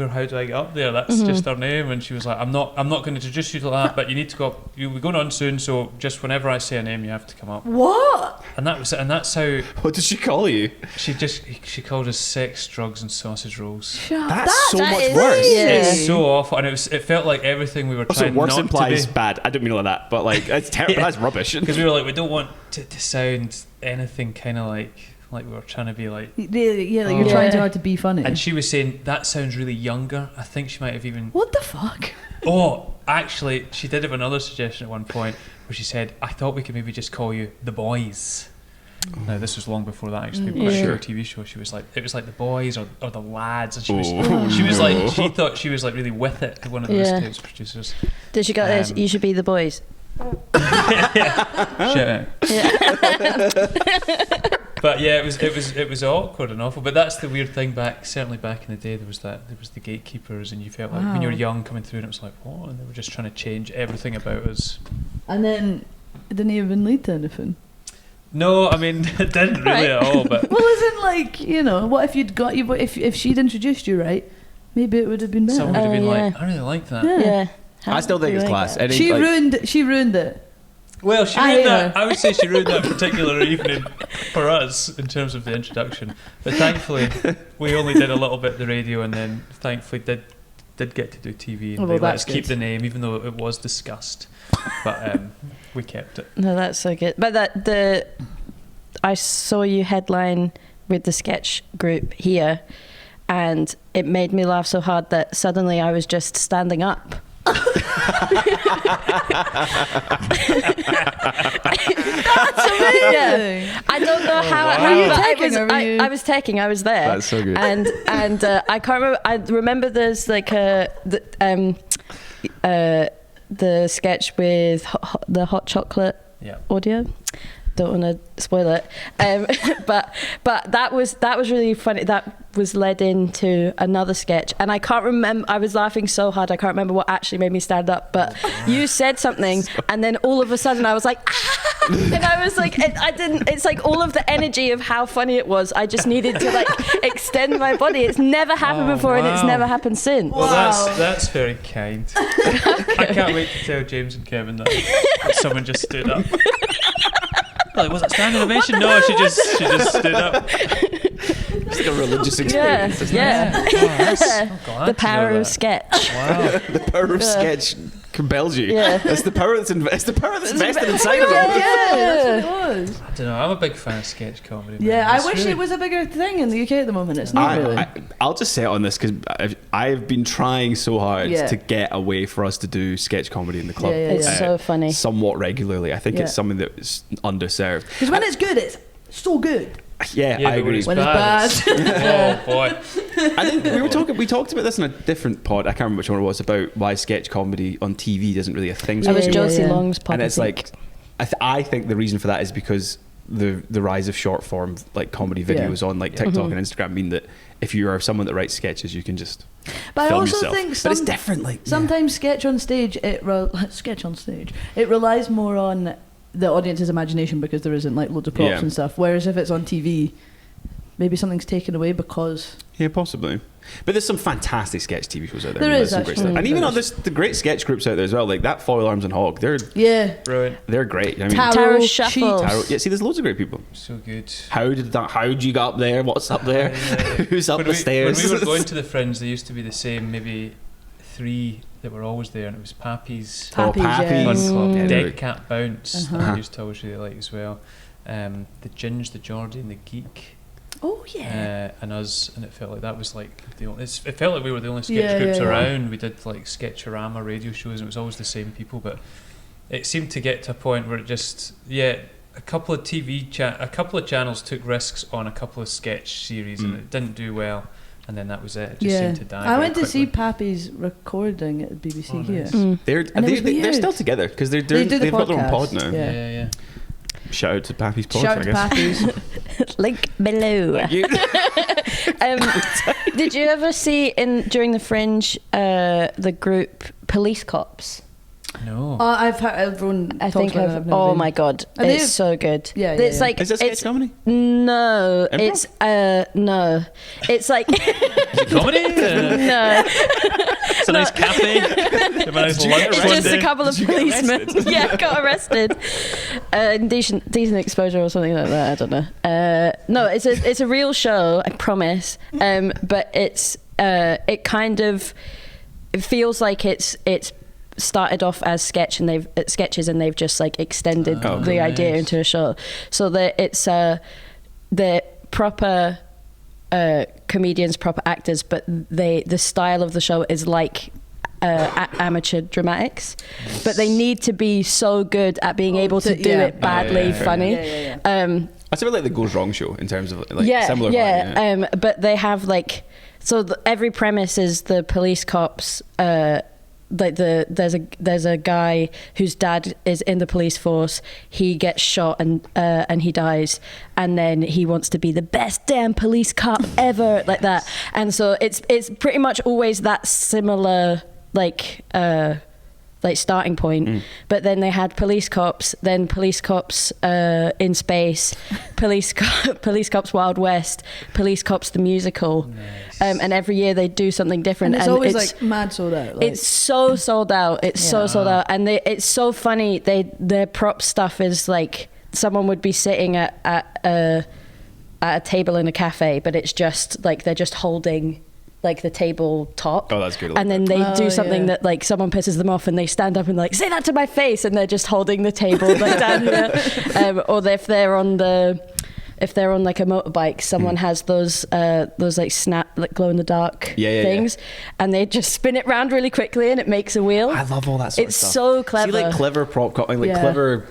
how do I get up there? That's just our name." And she was like, I'm not going to introduce you to that, but you need to go up. We're going on soon, so just whenever I say a name, you have to come up. What? And that was it. And that's how What did she call you? she called us sex, drugs, and sausage rolls. That's so that much is- worse. yeah. It's so awful, and it felt like everything we were Also, trying worse not implies to be. bad. I don't mean it like that, but like it's terrible. Yeah. That's rubbish. Because we were like, we don't want to sound anything kind of like we were trying to be like. Yeah, like you're Oh. trying too Yeah. hard to be funny. And she was saying that sounds really younger. I think she might have even. What the fuck? Oh, actually, she did have another suggestion at one point where she said, "I thought we could maybe just call you the boys." Now this was long before that actually became Yeah. a TV show. She was like, it was like the boys or the lads, and she was Oh. like, she thought she was like really with it. One of those Yeah. types of producers. Did she got this? Um, You should be the boys. Shout out. Yeah. But yeah, it was awkward and awful. But that's the weird thing certainly back in the day, there was the gatekeepers, and you felt like when you were Wow. young coming through, and it was like, what? And they were just trying to change everything about us. And then it didn't even lead to anything. No, I mean it didn't really at all. But Well, isn't like what if you'd got you? If she'd introduced you right, maybe it would have been better. someone would have been Oh, like, yeah. I really like that. Yeah. Yeah. I still think it's class. Any, She like, ruined. She ruined it. Well, she ruined that. I would say she ruined that particular evening for us in terms of the introduction. But thankfully, we only did a little bit of the radio, and then thankfully did get to do TV, and they let us keep the name, even though it was discussed. But we kept it. No, that's so good. But I saw you headline with the sketch group here, and it made me laugh so hard that suddenly I was just standing up. That's amazing. Yeah. I don't know how. Wow. Were you taking? I was taking. I was there. That's so good. And I can't remember. I remember there's like the sketch with the hot chocolate audio. Don't want to spoil it, but that was really funny. That was led into another sketch, and I can't remember. I was laughing so hard I can't remember what actually made me stand up. But you said something, and then all of a sudden I was like, ah! And I was like, I didn't. It's like all of the energy of how funny it was. I just needed to like extend my body. It's never happened before, and it's never happened since. Well, that's very kind. I can't wait to tell James and Kevin that someone just stood up. Like, was it standing ovation? No, she just stood up. It's like a religious experience, isn't it? The power of sketch. Wow. The power of sketch compels you. Yeah. It's the power that's invested inside of it. Yeah, that's what it was. I don't know. I'm a big fan of sketch comedy. Yeah, man. I It's wish really- it was a bigger thing in the UK at the moment. It's not really. I'll just say it on this because I've been trying so hard Yeah. to get a way for us to do sketch comedy in the club. Yeah, yeah, It's so funny. Somewhat regularly. I think Yeah. it's something that's underserved. Because when it's good, it's so good. Yeah, Yeah, I but when agree. it's When bad, it's oh boy. I think we talked about this in a different pod. I can't remember which one it was, about why sketch comedy on TV isn't really a thing. That was Yeah, Josie yeah. Long's pod. And it's I think. like, I think the reason for that is because the rise of short form like comedy videos on like TikTok and Instagram mean that if you are someone that writes sketches, you can just But I film also yourself. think But it's different. Like sometimes sketch on stage, it relies more on the audience's imagination because there isn't like loads of props Yeah. and stuff. Whereas if it's on TV, maybe something's taken away because yeah, possibly. But there's some fantastic sketch TV shows out there. There I mean, is, there's some great actually. stuff. And even There on this, the great sketch groups out there as well, like that Foil Arms and Hog, they're Brilliant. great. I mean, Tarot Shuffle. yeah, see, there's loads of great people. So good. How'd you get up there? What's up there? Who's up the stairs? When we were going to the Fringe, there used to be the same maybe 3 that were always there, and it was Pappy's Pappy's, Fun Pappy's. Club, Yeah, Dead they're- Cat Bounce that Uh-huh. I used to always really like as well. The Ginge, the Geordie, and the Geek. oh yeah, And us, and it felt like that was like it felt like we were the only sketch Yeah, groups yeah, yeah. around. We did like Sketchorama radio shows, and it was always the same people. But it seemed to get to a point where it just a couple of a couple of channels took risks on a couple of sketch series, and it didn't do well. And then that was it. It just yeah. seemed to die. I very went to see quickly. Pappy's recording at the BBC Oh, here. nice. They're And it was they're weird. still together because They do the they've got their own pod podcast, now. yeah. Yeah. Shout out to Pappy's pod, Shout I out to guess. Pappy's. Link below. You- Did you ever see during the Fringe the group Police Cops? No. I've heard everyone. I talk think about it, I've. I've never Oh been. my god, Are they- it's so good. Yeah, yeah, it's yeah. like Is this sketch it's comedy? no, Improv? it's no, it's like Is it comedy? no, It's a nice cafe. Have a nice lunch it's one just day. a couple of Did you get policemen. arrested? Yeah, got arrested. Decent exposure or something like that. I don't know. No, it's a real show. I promise. But it kind of it feels like it's started off as sketches and they've just like extended Oh, the idea nice. into a show, so that it's the proper comedians, proper actors, but the style of the show is like amateur dramatics, but they need to be so good at being able to do it badly fair funny. Yeah. That's a bit like the Goes Wrong show in terms of like similar. vibe, But they have like every premise is the police cops. There's a guy whose dad is in the police force. He gets shot and he dies, and then he wants to be the best damn police cop ever, like that. And so it's pretty much always that similar like starting point. But then they had police cops, then police cops in space, Police Cops Wild West, Police Cops the musical, Nice. and every year they do something different. And it's always like mad sold out. Like. It's so sold out. It's so sold out, and it's so funny. Their prop stuff is like someone would be sitting at a table in a cafe, but it's just like they're just holding like the table top. Oh, that's good. And then they do something that like someone pisses them off, and they stand up and like say that to my face, and they're just holding the table like down here. Or if they're on like a motorbike, someone has those like glow in the dark things, and they just spin it round really quickly, and it makes a wheel. I love all that sort of stuff. It's so clever. See, like clever prop, clever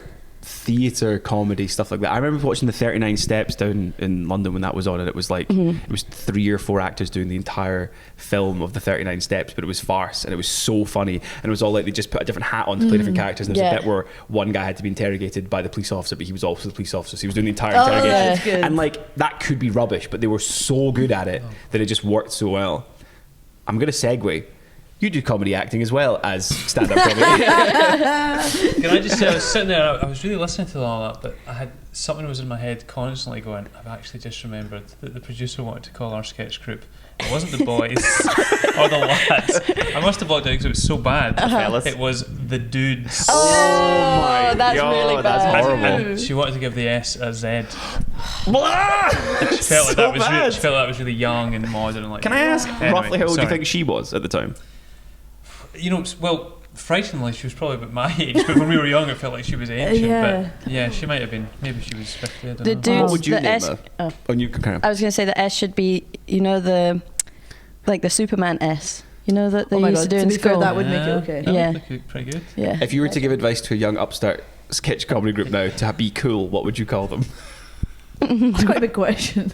theatre comedy stuff like that. I remember watching the 39 Steps down in London when that was on, and it was like it was 3 or 4 actors doing the entire film of the 39 Steps, but it was farce, and it was so funny, and it was all like they just put a different hat on to play different characters, and there's a bit where one guy had to be interrogated by the police officer, but he was also the police officer, so he was doing the entire interrogation, and like that could be rubbish, but they were so good at it that it just worked so well. I'm gonna segue. You do comedy acting as well as stand-up comedy. Can I just say, I was sitting there, I was really listening to all that, but I had something was in my head constantly going, I've actually just remembered that the producer wanted to call our sketch group. It wasn't the boys or the lads. I must have blocked it because it was so bad. It was the dudes. Oh my that's God, really bad. That's horrible. And she wanted to give the S a Z. She felt like that was really young and modern. And like, can I ask roughly how old do you sorry. think she was at the time? You know, well, frighteningly, she was probably about my age, but when we were young, it felt like she was ancient. But yeah, she might have been. Maybe she was 50. I don't know. Dudes, what would you the name S, her? oh. You can kind of. I was going to say the S should be, you know, the Superman S. You know that they used to do in be fair, school. that would make it okay. Yeah. That would look pretty good. Yeah. If you were to give advice to a young upstart sketch comedy group now to be cool, what would you call them? That's quite a big question.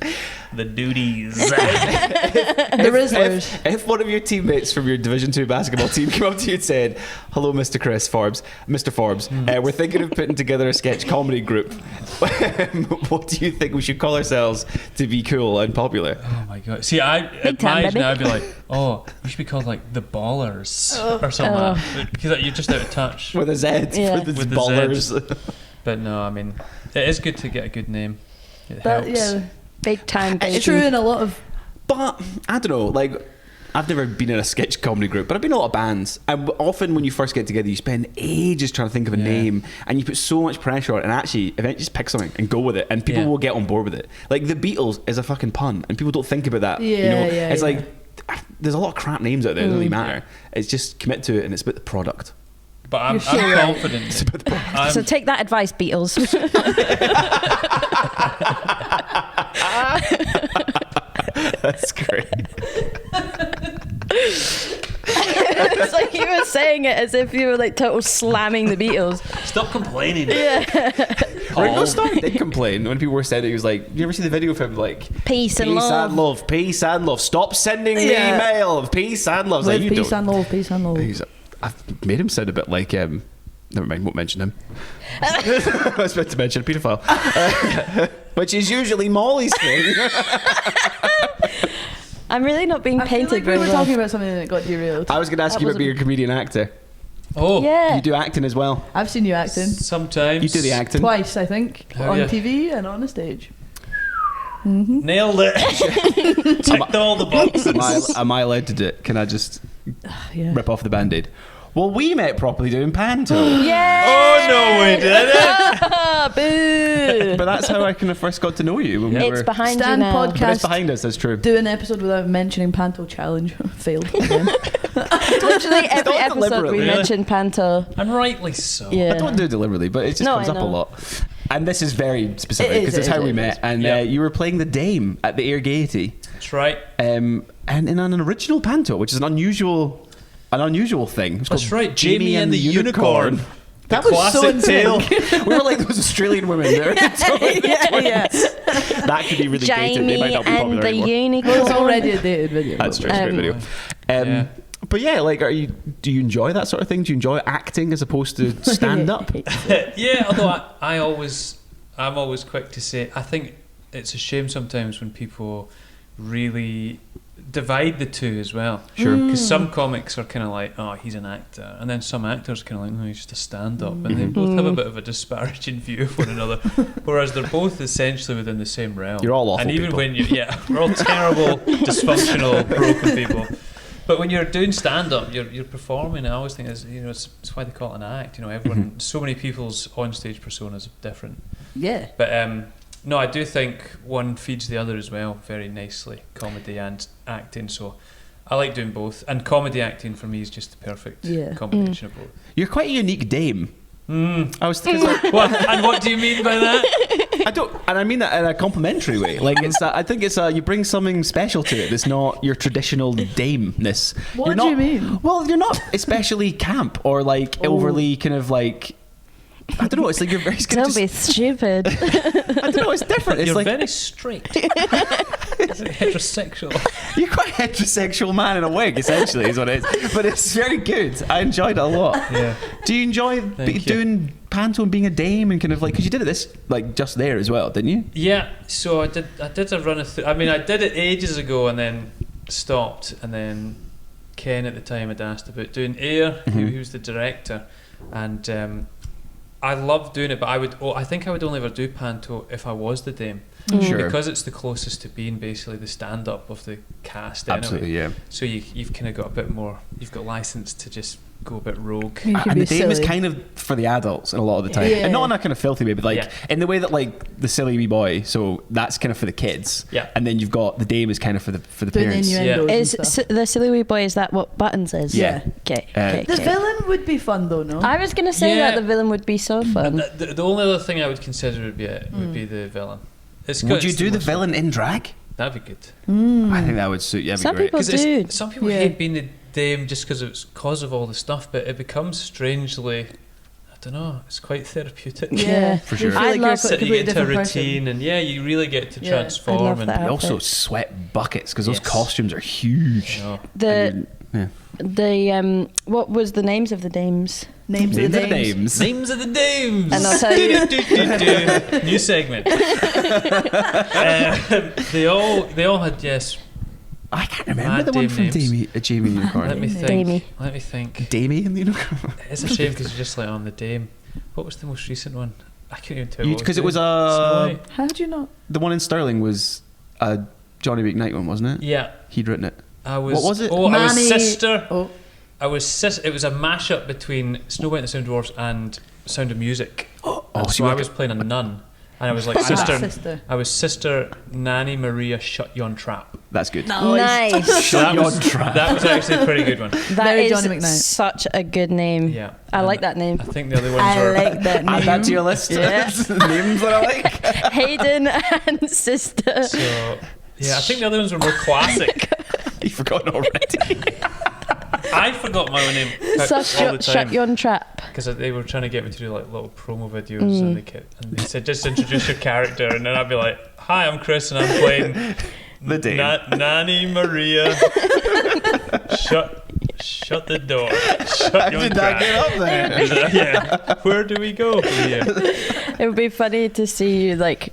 The duties. The Rizzlers. If one of your teammates from your Division 2 basketball team came up to you and said, "Hello, Mr. Forbes, we're thinking of putting together a sketch comedy group. What do you think we should call ourselves to be cool and popular?" Oh my god! See, at my age now, I'd be like, "Oh, we should be called like the Ballers or something like that," because you're just out of touch with a Z for the with the Ballers. But no, I mean, it is good to get a good name. It helps. Yeah. Big time. It's true in a lot of. But I don't know, like I've never been in a sketch comedy group, but I've been in a lot of bands. And often when you first get together, you spend ages trying to think of a name, and you put so much pressure on it, and actually eventually just pick something and go with it, and people will get on board with it. Like the Beatles is a fucking pun, and people don't think about that. It's like there's a lot of crap names out there. It doesn't really matter. It's just commit to it, and it's about the product. But I'm confident. So take that advice, Beatles. That's great. It's like you were saying it as if you were like total slamming the Beatles. Stop complaining. Ringo Starr did complain when people were saying it. He was like, "You ever see the video of him like peace and love, peace and love. Stop sending me email of peace and love." Like, peace and love. I've made him sound a bit like never mind, won't mention him. I was about to mention a paedophile, which is usually Molly's thing. I'm really not being painted like very we were well. talking about something that got derailed. I was going to ask you about being a comedian actor. Oh, yeah. You do acting as well. I've seen you acting. Sometimes. You do the acting. Twice, I think. On yeah. TV and on the stage. Nailed it. Ticked all the boxes. Am I allowed to do it? Can I just rip off the Band-Aid? Well, we met properly doing panto. Yeah. Oh no, we didn't. Boo. But that's how I kind of first got to know you. When we It's were, behind Stan you now. podcast. but it's behind us. That's true. Do an episode without mentioning Panto Challenge. Failed again. Literally every not episode deliberately. we mentioned panto. And rightly so. Yeah. I don't do it deliberately, but it just comes up a lot. And this is very specific because it's how we met. And you were playing the Dame at the Air Gaiety. That's right. And in an original panto, which is an unusual thing. It's That's called right. Jamie and the Unicorn. That was so tale. We were like those Australian women there. yeah. That could be really dated. They Jamie might not be and popular the anymore. Unicorn. Well, it's already a dated video. That's true. It's a great video. Yeah. But yeah, like, do you enjoy that sort of thing? Do you enjoy acting as opposed to stand up? Yeah, although I'm always quick to say, I think it's a shame sometimes when people really divide the two as well. Sure. Because some comics are kind of like, oh, he's an actor, and then some actors kind of like, no, he's just a stand-up, and they both have a bit of a disparaging view of one another. Whereas they're both essentially within the same realm. You're all awful and even people. when we're all terrible, dysfunctional, broken people. But when you're doing stand-up, you're performing. I always think it's why they call it an act. Everyone, so many people's on-stage personas are different. Yeah. But no, I do think one feeds the other as well very nicely, comedy and acting. So I like doing both, and comedy acting for me is just the perfect combination of both. You're quite a unique dame. I was thinking, And what do you mean by that? I don't, and I mean that in a complimentary way. Like I think it's you bring something special to it that's not your traditional dameness. What do you mean? Well, you're not especially camp or like overly kind of like. I don't know. It's like you're very. Don't be stupid. I don't know. It's different. It's You're like very straight. Is it heterosexual? you're quite a heterosexual man in a wig, essentially, is what it is. But it's very good. I enjoyed it a lot. Yeah. Do you enjoy doing panto and being a dame and kind of like because you did this like just there as well, didn't you? Yeah. So I did a run of. I mean, I did it ages ago and then stopped, and then Ken at the time had asked about doing Air. He was the director, and. I love doing it, but I think I would only ever do panto if I was the dame. Sure. Because it's the closest to being basically the stand-up of the cast. Absolutely, anyway. yeah. So you've kind of got a bit more. You've got license to just go a bit rogue. You can And be the dame is silly. kind of for the adults a lot of the time, Yeah. and not in a kind of filthy way, but like Yeah. in the way that like the silly wee boy. So that's kind of for the kids. Yeah. And then you've got the dame is kind of for the Doing parents. innuendos Is and stuff. the silly wee boy? Is that what Buttons is? Yeah. Okay. The villain would be fun though, no? I was gonna say Yeah. that the villain would be so fun. The only other thing I would consider would be the villain. Would you do the villain in drag? That'd be good. I think that would suit you. That'd Some be great. people do. Some people Yeah. hate being the dame just because it's cause of all the stuff, but it becomes strangely, I don't know, it's quite therapeutic. Yeah. For You sure. feel I like you're a love- You completely get into a different person. routine, and you really get to Yeah. transform. I love and that. You also outfit. sweat buckets because those Yes. costumes are huge. you know, The Yeah. what was the names of the dames? Names of the dames. names. names of the dames. And I'll tell you- Do. New segment. They all had I can't remember Mad the one dame from names. Jamie Unicorn. Let me think. Damie. Let me think. Damie and the Unicorn. It's a shame because you're just like on the dame. What was the most recent one? I couldn't even tell. Because it was Snow White. How do you not? the one in Stirling was a Johnny Weeknight one, wasn't it? Yeah, He'd written it. I was. What was it? Oh, I was Manny- sister. Oh, It was a mashup between Snow White and the Seven Dwarfs and Sound of Music. Oh, And so so you I were- was playing a nun, and I was like sister. I was Sister Nanny Maria Shut Yon Trap. That's good. Nice. So that Yon was Trap. that was actually a pretty good one. That Very is Johnny McKnight. such a good name. Yeah, I And like that name. I think the other ones I were. like that name. Add that to your list. Yeah. Names that I like. Hayden and Sister. So yeah, I think the other ones were more classic. You've forgotten already. I forgot my own name Such all the shut time yon trap. because they were trying to get me to do like little promo videos, and they said just introduce your character, and then I'd be like, "Hi, I'm Chris, and I'm playing The dame. Nanny Maria. Shut the door. Shut How your did that trap." get up there? Yeah. Where do we go from here? It would be funny to see you like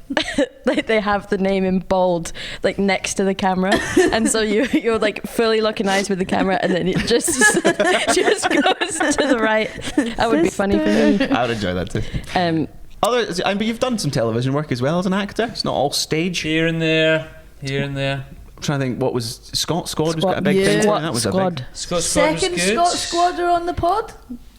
they have the name in bold like next to the camera, and so you're like fully locking eyes with the camera, and then it just goes to the right. That would be funny for me. I would enjoy that too. But you've done some television work as well as an actor. It's not all stage. Here and there. I'm trying to think. What was Scot Squad? Was quite a big Yeah. thing. Squad That was Squad. a big. Scot Squad was Second good. Scot Squad are on the pod.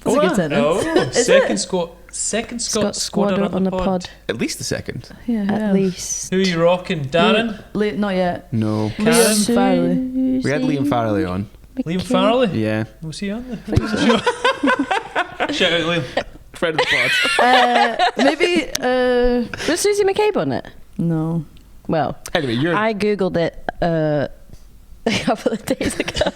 That's a good sentence. Oh, Is second it? Scot Squad are on the pod. At least the second. Yeah, At least. Who are you rocking, Darren? Not yet. No. Karen? Liam Farley. We had Liam Farley on. Liam Farley? Yeah. Was he on there? Shout out Liam. Friend of the pod. Maybe. Was Susie McCabe on it? No. Well, Anyway, you're. I googled it a couple of days ago,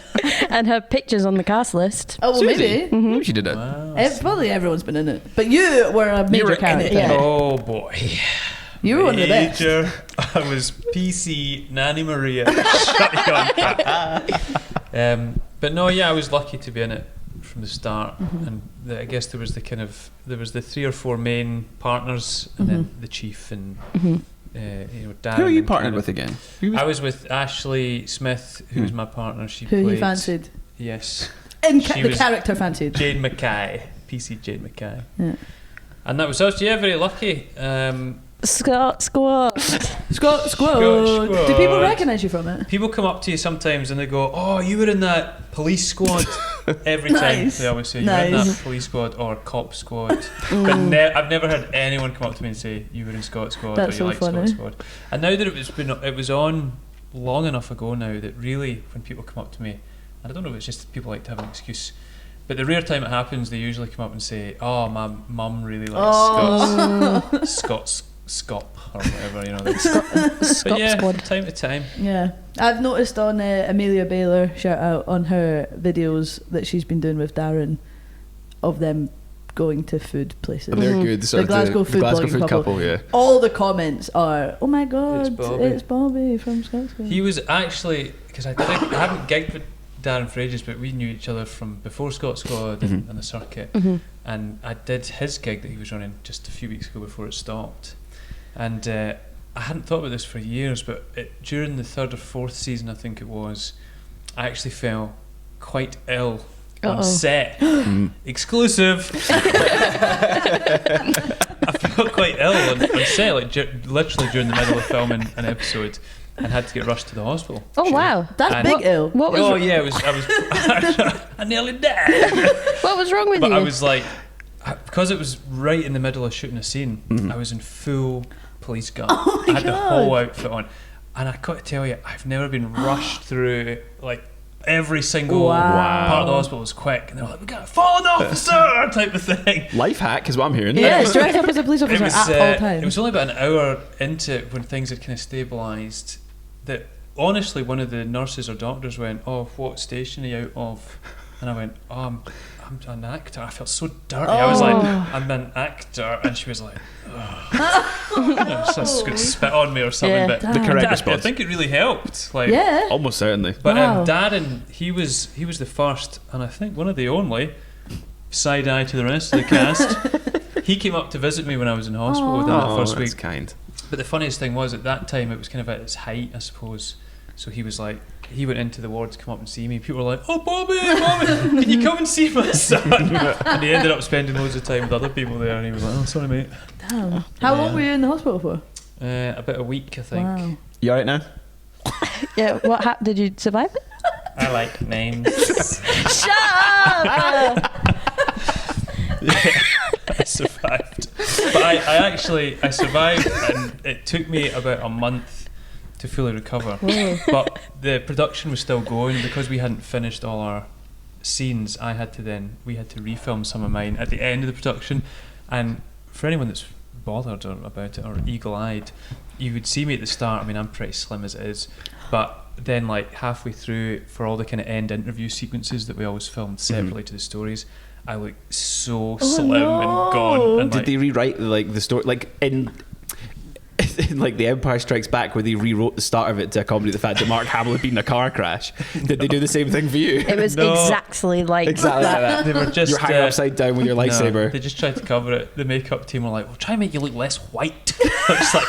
and her picture's on the cast list. Oh well, Susie? maybe. Maybe she did it. Wow. Probably everyone's been in it, but you were a major were in character. it. Yeah. Oh boy. You were one of the best. Major. I was PC Nanny Maria. Shut your trap. But no, yeah, I was lucky to be in it from the start, and I guess there was the 3 or 4 main partners, and then the chief, and Darren. Who are you partnered with again? I was with Ashley Smith, who was my partner. She Who played, he fancied? Yes. The character fancied. Jade Mackay, PC Jade Mackay. Yeah. And that was us. Yeah, very lucky. Scot Squad. Scot Squad. Do people recognise you from it? People come up to you sometimes and they go, "Oh, you were in that police squad." Every time they always say, "You were in that police squad or cop squad." But I've never had anyone come up to me and say, "You were in Scot Squad," That's or "You so like funny. Scot Squad." And now that it was on long enough ago now that really, when people come up to me, and I don't know if it's just people like to have an excuse, but the rare time it happens, they usually come up and say, "Oh, my mum really likes Scots." Scop or whatever, you know. Scot yeah, Squad. from time to time. Yeah, I've noticed on Amelia Baylor, shout out, on her videos that she's been doing with Darren, of them going to food places. And they're good. The Glasgow food blogging couple. Yeah. All the comments are, "Oh my god, It's Bobby from Scot Squad." He was actually, because I haven't gigged with Darren for ages, but we knew each other from before Scot Squad and the circuit, and I did his gig that he was running just a few weeks ago before it stopped. And I hadn't thought about this for years, but during the 3rd or 4th season, I think it was, I actually fell quite ill on set. Exclusive. I felt quite ill on set, like literally during the middle of filming an episode, and had to get rushed to the hospital. Oh wow, That's big ill. What was? Oh yeah, I nearly died. What was wrong with But you? I was like, because it was right in the middle of shooting a scene, I was in full police garb. I had the whole outfit on, and I got to tell you, I've never been rushed through like every single part of the hospital was quick, and they're like, "We got a fallen officer" type of thing. Life hack is what I'm hearing. Yeah, straight up as a police officer at all times. It was only about an hour into it when things had kind of stabilised that honestly one of the nurses or doctors went, "Oh, what station are you out of?" And I went, "Oh, I'm an actor." I felt so dirty. I was like, "I'm an actor," and she was like, "She's going to spit on me or something." Yeah. But The correct I response. think it really helped. Like, Yeah. Almost certainly. But Wow. Darren, he was the first, and I think one of the only, side eye to the rest of the cast. He came up to visit me when I was in hospital within that first that's week. kind. But the funniest thing was, at that time it was kind of at its height, I suppose. So he was like, he went into the ward to come up and see me. People were like, "Oh, Bobby, can you come and see my son?" And he ended up spending loads of time with other people there, and he was like, "Oh, sorry, mate." Damn. How long were you in the hospital for? About a week, I think. Wow. You alright now? Yeah. What happened? Did you survive it? I like names. Shut up! I survived. But I survived, and it took me about a month to fully recover. Whoa. But the production was still going because we hadn't finished all our scenes. We had to refilm some of mine at the end of the production. And for anyone that's bothered about it or eagle-eyed, you would see me at the start. I mean, I'm pretty slim as it is, but then like halfway through, for all the kind of end interview sequences that we always filmed separately to the stories, I look so slim and gone. And Did they rewrite the story in like The Empire Strikes Back, where they rewrote the start of it to accommodate the fact that Mark Hamill had been in a car crash? Did they do the same thing for you? It was exactly like that. They were just you're hanging upside down with your lightsaber. No, they just tried to cover it. The makeup team were like, "We'll try and make you look less white." I was like,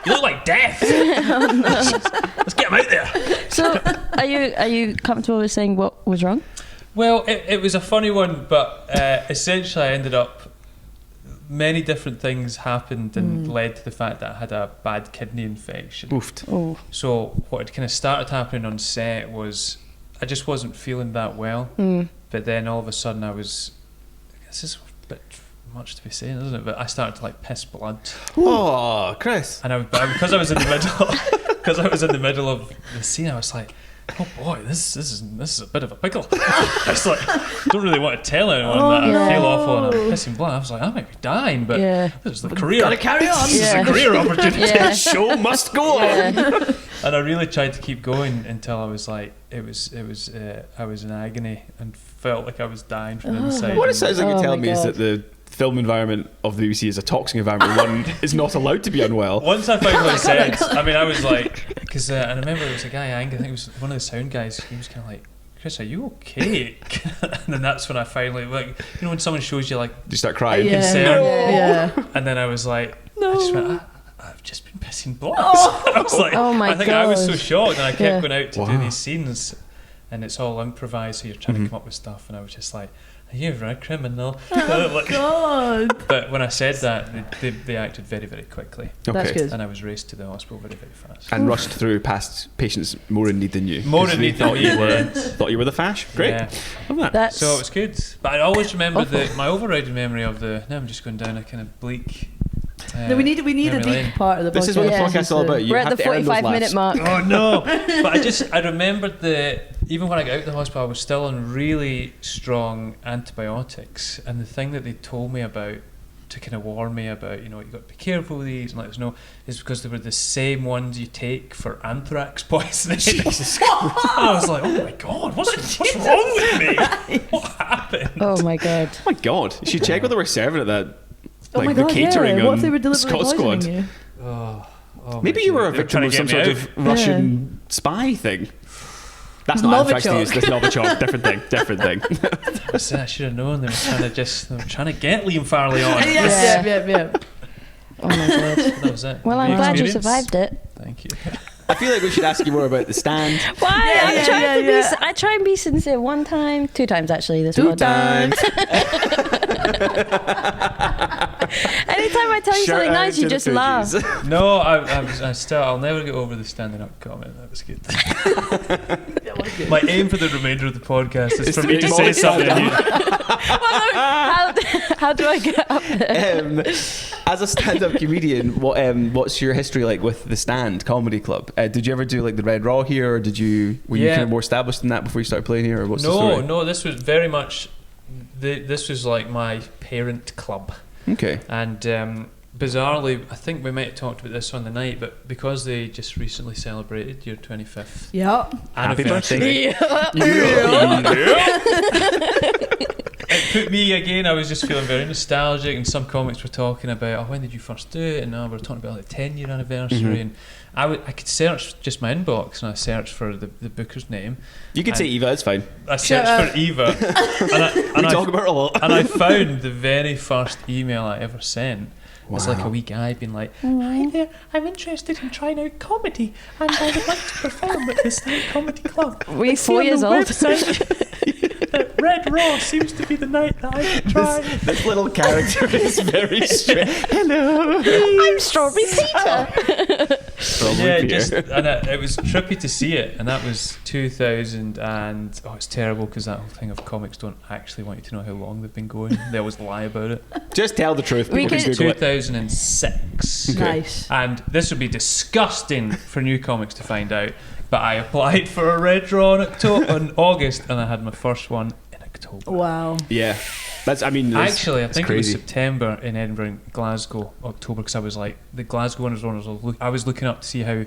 "You look like death." Let's get him out there. So, are you comfortable with saying what was wrong? Well, it was a funny one, but essentially I ended up, many different things happened and led to the fact that I had a bad kidney infection. Oofed. Oh. So what had kind of started happening on set was I just wasn't feeling that well. But then all of a sudden this is a bit much to be saying, isn't it? But I started to like piss blood. Oh, Chris. And because I was in the middle of the scene, I was like, "Oh boy, this is a bit of a pickle." I was like, don't really want to tell anyone that I feel awful and I'm pissing blood. I was like, I might be dying, but this is the career. Gotta carry on. This is a career opportunity. Yeah. Show must go on. And I really tried to keep going until I was like, I was in agony and felt like I was dying from the inside. What it sounds like you're telling my me is God. that the film environment of the BBC is a toxic environment. One is not allowed to be unwell. Once I finally said, I mean, I was like, because I remember there was a guy, Ang, I think it was one of the sound guys, he was kind of like, "Chris, are you okay?" And then that's when I finally, like, you know, when someone shows you like You start crying. concern, Yeah. and then I was like, No. I just went, I've just been pissing blocks. I was like, Oh my I think I was so gosh. shocked, and I kept Yeah. going out to Wow. do these scenes, and it's all improvised, so you're trying Mm-hmm. to come up with stuff, and I was just like, you're a criminal. Oh, God. But when I said that, they acted very, very quickly, That's good. and I was raced to the hospital very, very fast. And rushed through past patients more in need than you. More 'Cause in they need than thought me, you were yeah. thought you were the fash. Great. Yeah. Love that. That's So it was good. But I always remember Awful. my overriding memory of the. Now I'm just going down a kind of bleak. No, we need a memory deep lane. part of the podcast. This is what the Yeah. podcast is all about. You we're have at the to earn those 45-minute laughs. mark. Oh no! But I remembered even when I got out of the hospital, I was still on really strong antibiotics, and the thing that they told me about to kind of warn me about, you got to be careful with these and let us know, is because they were the same ones you take for anthrax poisoning. I was like, oh my god, what's wrong with me? What happened? Oh my god. Oh my god! You should check what they were serving at that. Oh my the God, catering yeah. What on if they were deliberately Scot Squad. poisoning you? Oh Maybe my you were God. a They victim trying of to some get me sort out. of Russian spy thing. That's not anthrax Novichok. news. That's Novichok. Different thing. Different thing. I said I should have known they were trying to get Liam Farley on. Yes, yeah. Oh my god. That was it. Well, I'm New glad you experience. survived it. Thank you. I feel like we should ask you more about the stand. Why? Yeah, I'm yeah, trying yeah, to be. yeah. I try and be sincere. 1 time, 2 times actually. This 2 pod. times. Anytime I tell you Shout something out nice, to you the just laugh. Fugees. No, I'll never get over the standing up comment. That was good. My aim for the remainder of the podcast is It's for to me make to more say stand something. Well, look, how do I get up there? As a stand-up comedian, what's your history like with the Stand Comedy Club? Did you ever do like the Red Raw here, or were you Yeah. kind of more established in that before you started playing here, or what's the story? No, this was very much. This was like my parent club, Okay. and bizarrely, I think we might have talked about this on the night, but because they just recently celebrated your 25th Yeah. Happy anniversary, birthday. it put me again. I was just feeling very nostalgic, and some comics were talking about, when did you first do it? And now we're talking about like the 10-year anniversary, and I could search just my inbox, and I searched for the booker's name. You could say Eva, it's fine. I searched for Eva, We talk about her a lot. and I found the very first email I ever sent. It's like a wee guy being like, "Hi there, I'm interested in trying out comedy, and I would like to perform at the Stand Comedy Club. Were you I see 4 on years the old? website that Red Raw seems to be the night that I should try." This little character is very strange. Hello. I'm Strawberry Peter. Probably Yeah, Peter. it was trippy to see it, and that was 2000, and it's terrible because that whole thing of comics don't actually want you to know how long they've been going. They always lie about it. Just tell the truth. We People can could- Google it. 2006. Okay. Nice. And this would be disgusting for new comics to find out, but I applied for a Red Raw in August, and I had my first one in October. Wow. Yeah. That's, I mean, Actually, I it's think crazy. it was September in Edinburgh and Glasgow, October, because I was like, the Glasgow one was I was looking up to see how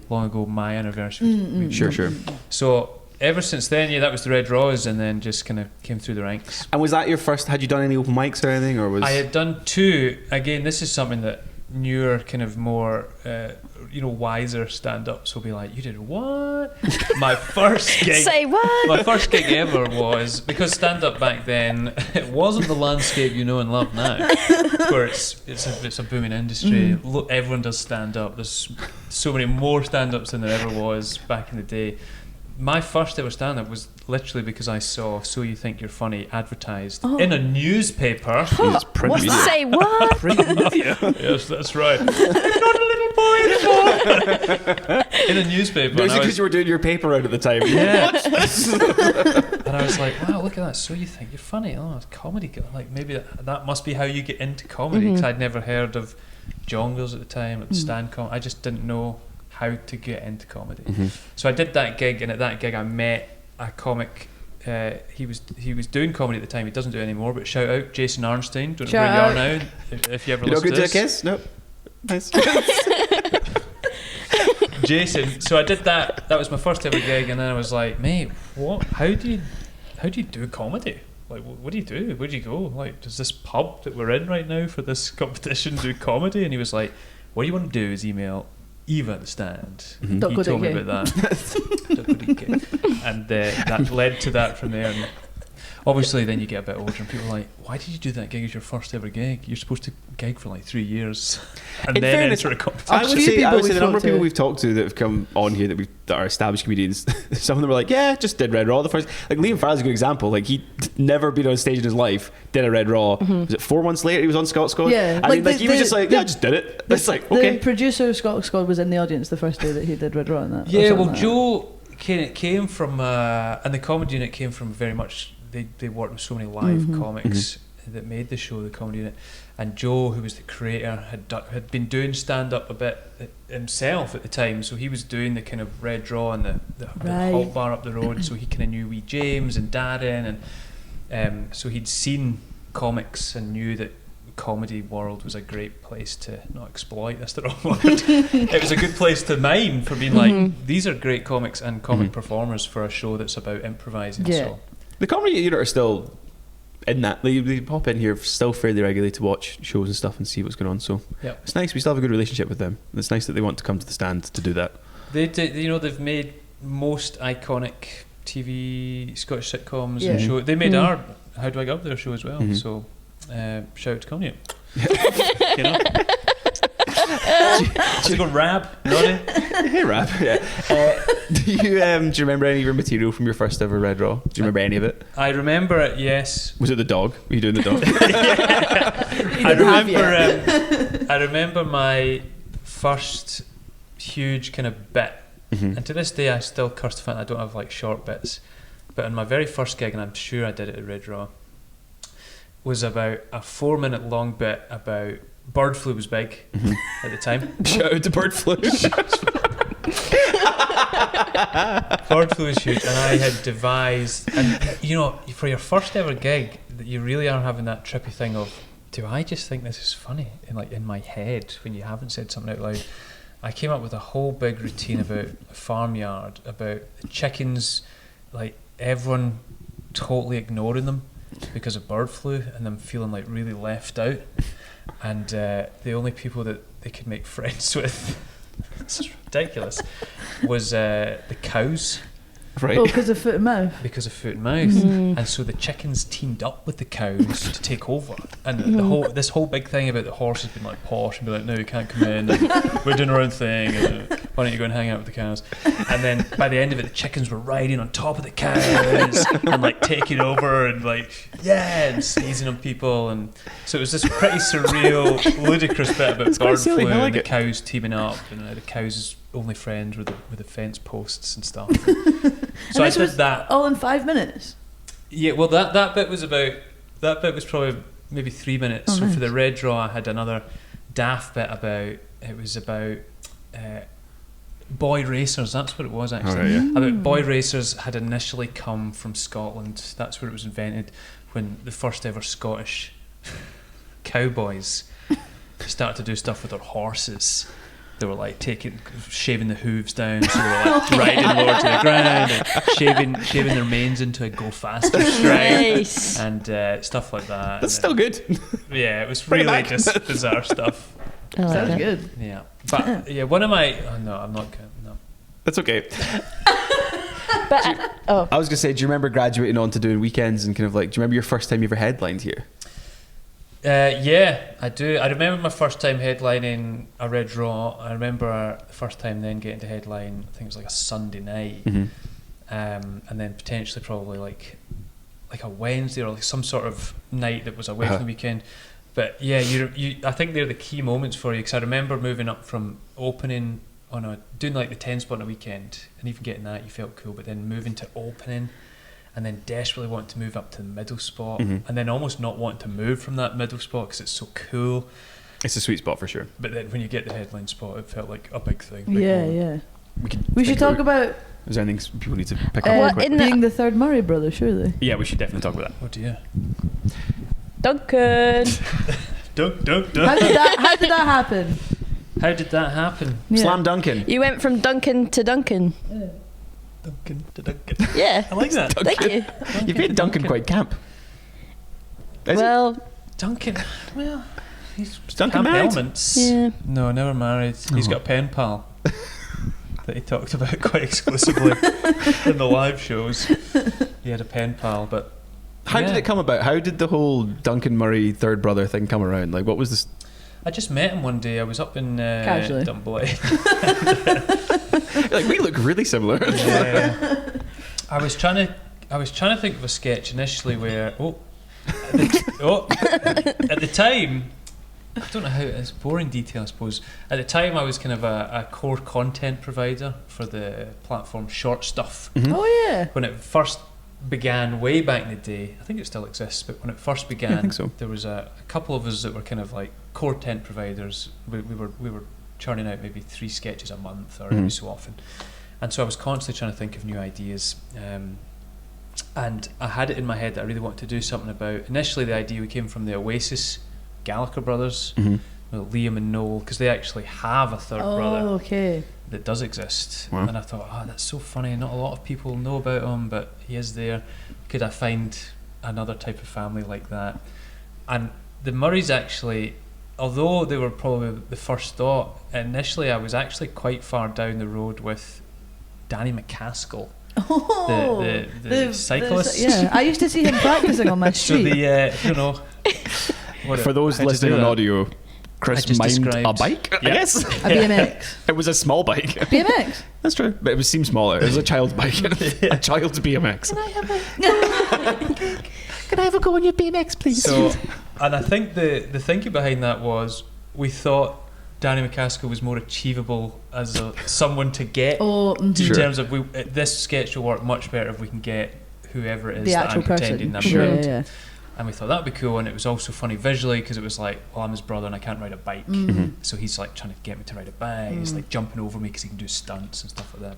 long ago my anniversary was. Sure. So ever since then, that was the Red Raws, and then just kind of came through the ranks. And was that your first? Had you done any open mics or anything, or was? I had done 2. Again, this is something that newer, kind of more, wiser stand-ups will be like, "You did what?" My first gig. Say what? My first gig ever was, because stand-up back then, it wasn't the landscape you know and love now, where it's a booming industry. Look, everyone does stand-up. There's so many more stand-ups than there ever was back in the day. My first ever stand-up was literally because I saw "So You Think You're Funny" advertised in a newspaper. Jesus, print media. Say what? Yes, that's right. Not a little boy anymore. In a newspaper. No, and it's I because was- you were doing your paper out at the time. Yeah. And I was like, wow, look at that. So you think you're funny? Oh, it's comedy. Like, maybe that must be how you get into comedy. Because I'd never heard of Jongles at the time, at the stand I just didn't know how to get into comedy. So I did that gig, and at that gig I met a comic. He was doing comedy at the time. He doesn't do it anymore, but shout out Jason Arnstein. Don't know Shout where out. you are now, if you ever You know, listen good to to a this. kiss? Nope. Nice. Jason. So I did that. That was my first ever gig, and then I was like, mate, what? How do you do comedy? Like, what do you do? Where do you go? Like, does this pub that we're in right now for this competition do comedy? And he was like, what you want to do is email Eva at the Stand. He told me about that. And that led to that from there. And Obviously, then you get a bit older and people are like, why did you do that gig as your first ever gig? You're supposed to gig for like 3 years and In then fairness, enter a competition. I would say the number of people we've talked to that have come on here that are established comedians, some of them are like, yeah, just did Red Raw the first. Like Liam Farrell's a good example. Like he'd never been on stage in his life, did a Red Raw. Was it 4 months later he was on Scot Squad? Yeah, I mean, he was just like, yeah, I just did it. It's like, okay. The producer of Scot Squad was in the audience the first day that he did Red Raw and that. Yeah, well, Joe came from, and the comedy unit came from very much. They worked with so many live comics that made the show, the comedy unit. And Joe, who was the creator, had been doing stand up a bit himself at the time. So he was doing the kind of Red Raw and the hot bar up the road. So he kind of knew wee James and Darren, and so he'd seen comics and knew that comedy world was a great place to not exploit, that's the wrong word. It was a good place to mine for being like, these are great comics and comic performers for a show that's about improvising. Yeah. So The comedy unit are still in that. They pop in here still fairly regularly to watch shows and stuff and see what's going on. So it's nice. We still have a good relationship with them. It's nice that they want to come to the stand to do that. They've made most iconic TV Scottish sitcoms and shows. They made our How Do I Get Up There show as well. So shout out to comedy. You know. Do you go Rab? Noddy? Hey Rab, yeah. Do you remember any of your material from your first ever Red Raw? Do you remember any of it? I remember it, yes. Was it the dog? Were you doing the dog? I remember my first huge kind of bit, and to this day I still curse the fact I don't have like short bits, but in my very first gig, and I'm sure I did it at Red Raw, was about a 4-minute long bit about bird flu was big at the time. Shout out to bird flu. Bird flu was huge, and I had devised, and you know, for your first ever gig, that you really are having that trippy thing of, do I just think this is funny in my head when you haven't said something out loud? I came up with a whole big routine about a farmyard, about the chickens, like everyone totally ignoring them because of bird flu and them feeling like really left out, and the only people that they could make friends with, this is ridiculous, was the cows. Right. Oh, because of foot and mouth. Because of foot and mouth, and so the chickens teamed up with the cows to take over, and this whole big thing about the horses being like posh and be like, no, you can't come in, and we're doing our own thing, and why don't you go and hang out with the cows? And then by the end of it, the chickens were riding on top of the cows and like taking over and like and sneezing on people, and so it was this pretty surreal, ludicrous bit about bird flu and the cows teaming up, and the cows' only friends were the fence posts and stuff. So I did that all in 5 minutes. Yeah, well that bit was probably maybe 3 minutes. So for the Red Raw, I had another daft bit about boy racers. That's what it was actually. About boy racers had initially come from Scotland. That's where it was invented, when the first ever Scottish cowboys started to do stuff with their horses. They were like shaving the hooves down, so they were like riding lower to the ground, and shaving their manes into a go faster stride, and stuff like that. That's still good. Yeah, it was really just bizarre stuff. Sounds good. Yeah, but one of my no, I'm not good. No, that's okay. But I was gonna say, do you remember graduating on to doing weekends and kind of like? Do you remember your first time you ever headlined here? Yeah, I do. I remember my first time headlining a Red Raw. I remember the first time then getting to headline, I think it was like a Sunday night, and then potentially probably like a Wednesday or like some sort of night that was away from the weekend. But yeah, I think they're the key moments for you, because I remember moving up from opening doing like the 10 spot on a weekend, and even getting that you felt cool, but then moving to opening, and then desperately wanting to move up to the middle spot, and then almost not wanting to move from that middle spot because it's so cool. It's a sweet spot for sure. But then when you get the headline spot, it felt like a big thing. Yeah. We should talk about. Is there anything people need to pick up? Being the third Murray brother, surely. Yeah, we should definitely talk about that. Oh dear. Duncan. Dunk. How did that happen? How did that happen? Yeah. Slam Duncan. You went from Duncan to Duncan. Duncan to Duncan. Yeah. I like that. Thank you. You've made Duncan quite camp. Duncan. Well, he's Duncan camp married? elements. Yeah. No, never married. He's got a pen pal that he talked about quite exclusively in the live shows. He had a pen pal, but How did it come about? How did the whole Duncan Murray third brother thing come around? Like, what was this? I just met him one day. I was up in Dunboy. Like, we look really similar. Yeah. I was trying to think of a sketch initially where at the time, I don't know how it's boring detail, I suppose. At the time, I was kind of a core content provider for the platform Short Stuff. Mm-hmm. Oh yeah. When it first began way back in the day, I think it still exists, but when it first began, I think so. there was a couple of us that were kind of like core tent providers. We were churning out maybe 3 sketches a month or every so often, and so I was constantly trying to think of new ideas, and I had it in my head that I really wanted to do something about. Initially, the idea came from the Oasis Gallagher brothers, Liam and Noel, because they actually have a third brother. Okay. That does exist. Wow. And I thought, that's so funny. Not a lot of people know about him, but he is there. Could I find another type of family like that? And the Murrays actually, although they were probably the first thought, initially I was actually quite far down the road with Danny McCaskill, the cyclist. Yeah, I used to see him practicing on my street. So For those listening on audio, Chris mimed a bike, I guess. A BMX. It was a small bike. BMX. That's true, but it seemed smaller. It was a child's bike. A child's BMX. Can I have a go on your BMX, please? So, and I think the thinking behind that was we thought Danny McCaskill was more achievable as someone to get. In terms of this sketch will work much better if we can get whoever it is the that actual I'm pretending person. I'm around. Yeah. And we thought that'd be cool, and it was also funny visually because it was like, well, I'm his brother and I can't ride a bike, so he's like trying to get me to ride a bike. He's like jumping over me because he can do stunts and stuff like that.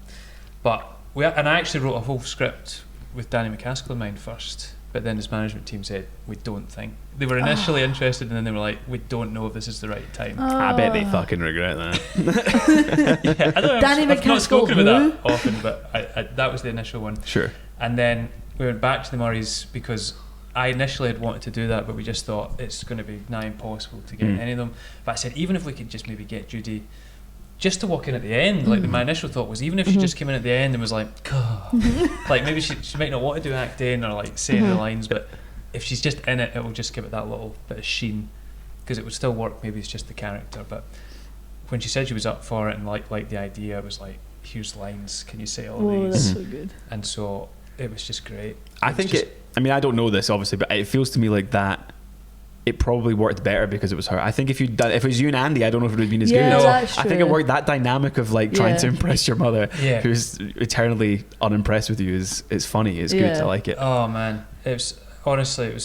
But I actually wrote a whole script with Danny McCaskill in mind first, but then his management team said we don't think. They were initially interested, and then they were like, we don't know if this is the right time. I bet they fucking regret that. I don't know, Danny I've not McCaskill spoken about that often, but I that was the initial one. Sure. And then we went back to the Murrays because I initially had wanted to do that, but we just thought it's going to be nigh impossible to get any of them. But I said, even if we could just maybe get Judy just to walk in at the end, like my initial thought was, even if she just came in at the end and was like, like maybe she might not want to do acting or like saying the lines, but if she's just in it, it will just give it that little bit of sheen, because it would still work. Maybe it's just the character. But when she said she was up for it and like the idea, it was like, here's lines, can you say all of these? That's so good. And so it was just great. I mean, I don't know this obviously, but it feels to me like that it probably worked better because it was her. I think if it was you and Andy, I don't know if it would have been as good. No, that's I think it worked. That dynamic of like trying to impress your mother, who's eternally unimpressed with you, is funny. It's good. I like it. Oh man, it was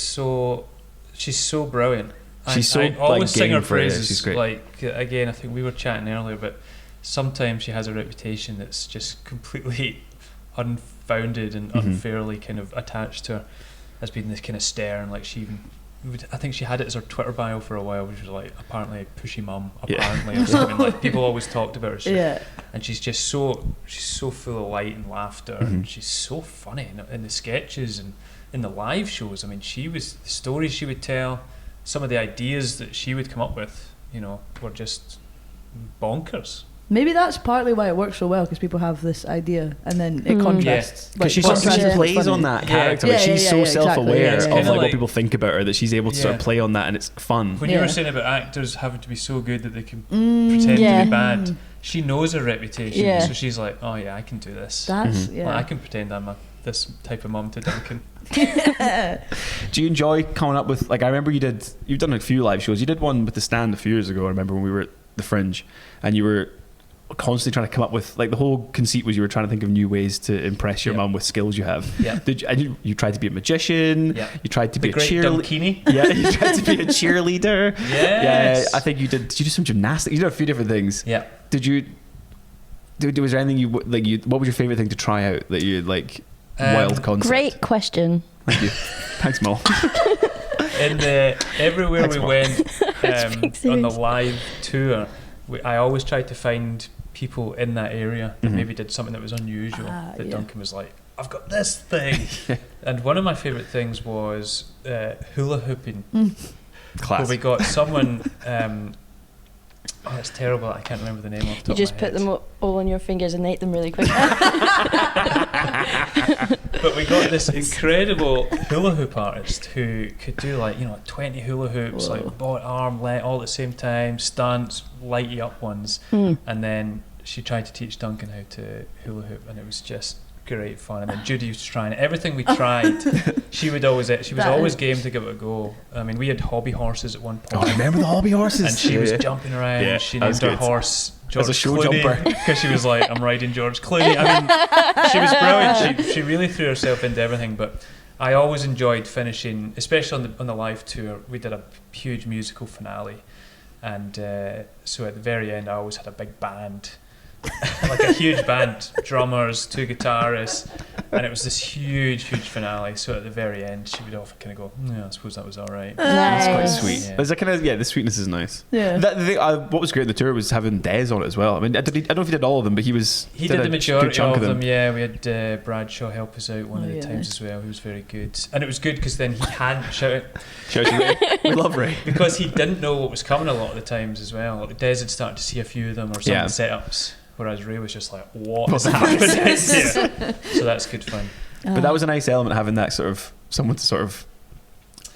so. She's so brilliant. She's so I always sing her game for it. praises. She's great. Like again, I think we were chatting earlier, but sometimes she has a reputation that's just completely unfounded and unfairly kind of attached to her as being this kind of stern. Like I think she had it as her Twitter bio for a while, which was like apparently a pushy mum, apparently or something. Like people always talked about her. And she's so full of light and laughter, and she's so funny in the sketches and in the live shows. I mean, the stories she would tell, some of the ideas that she would come up with, were just bonkers. Maybe that's partly why it works so well, because people have this idea and then it contrasts. Because she plays on that character. Like she's so self-aware of like what people think about her that she's able to sort of play on that, and it's fun. When you were saying about actors having to be so good that they can pretend to be bad, she knows her reputation, so she's like, oh yeah, I can do this. That's I can pretend I'm this type of mum to Duncan. Do you enjoy coming up with, like, I remember you've done a few live shows. You did one with The Stand a few years ago, I remember, when we were at the Fringe, and you were constantly trying to come up with, like, the whole conceit was you were trying to think of new ways to impress your mum with skills you have. And you tried to be a magician. You tried to be a cheerleader. You tried to be a cheerleader. I think you did you do some gymnastics? You did a few different things. Was there anything what was your favorite thing to try out that you like? Wild concept. Great question. Thank you. Thanks, Mo. Everywhere we went on the live tour, I always tried to find people in that area that maybe did something that was unusual. Duncan was like, I've got this thing. And one of my favourite things was hula hooping. Class. Where we got someone, Oh, it's terrible. I can't remember the name off the top You just of my put head. them all on your fingers and ate them really quick. But we got this incredible hula hoop artist who could do like 20 hula hoops, Whoa. like both arm, leg, all at the same time, stunts, lighty up ones. And then she tried to teach Duncan how to hula hoop, and it was just great fun. And then Judy was trying everything we tried. She was always game to give it a go. I mean, we had hobby horses at one point. Oh, I remember the hobby horses. And she was jumping around. Yeah, She that was named her good. horse George As a show Clooney, jumper. because she was like, I'm riding George Clooney. I mean, she was brilliant. She really threw herself into everything. But I always enjoyed finishing, especially on the live tour. We did a huge musical finale, and so at the very end, I always had a big band. Like a huge band, drummers, 2 guitarists, and it was this huge finale. So at the very end, she would often kind of go, "Yeah, I suppose that was all right." That's quite Nice. sweet. Yeah. There's a kind of the sweetness is nice. Yeah. What was great in the tour was having Des on it as well. I mean, I don't know if he did all of them, but he He did a the good majority chunk of them. Yeah, we had Bradshaw help us out one of the yeah. times as well. He was very good, and it was good because then he hadn't shouted Shout you, Ray. We love Ray. because he didn't know what was coming a lot of the times as well. Like Des had started to see a few of them or some Yeah. of the setups, whereas Ray was just like, "What is happening here?" So that's good fun. But that was a nice element, having that sort of someone to sort of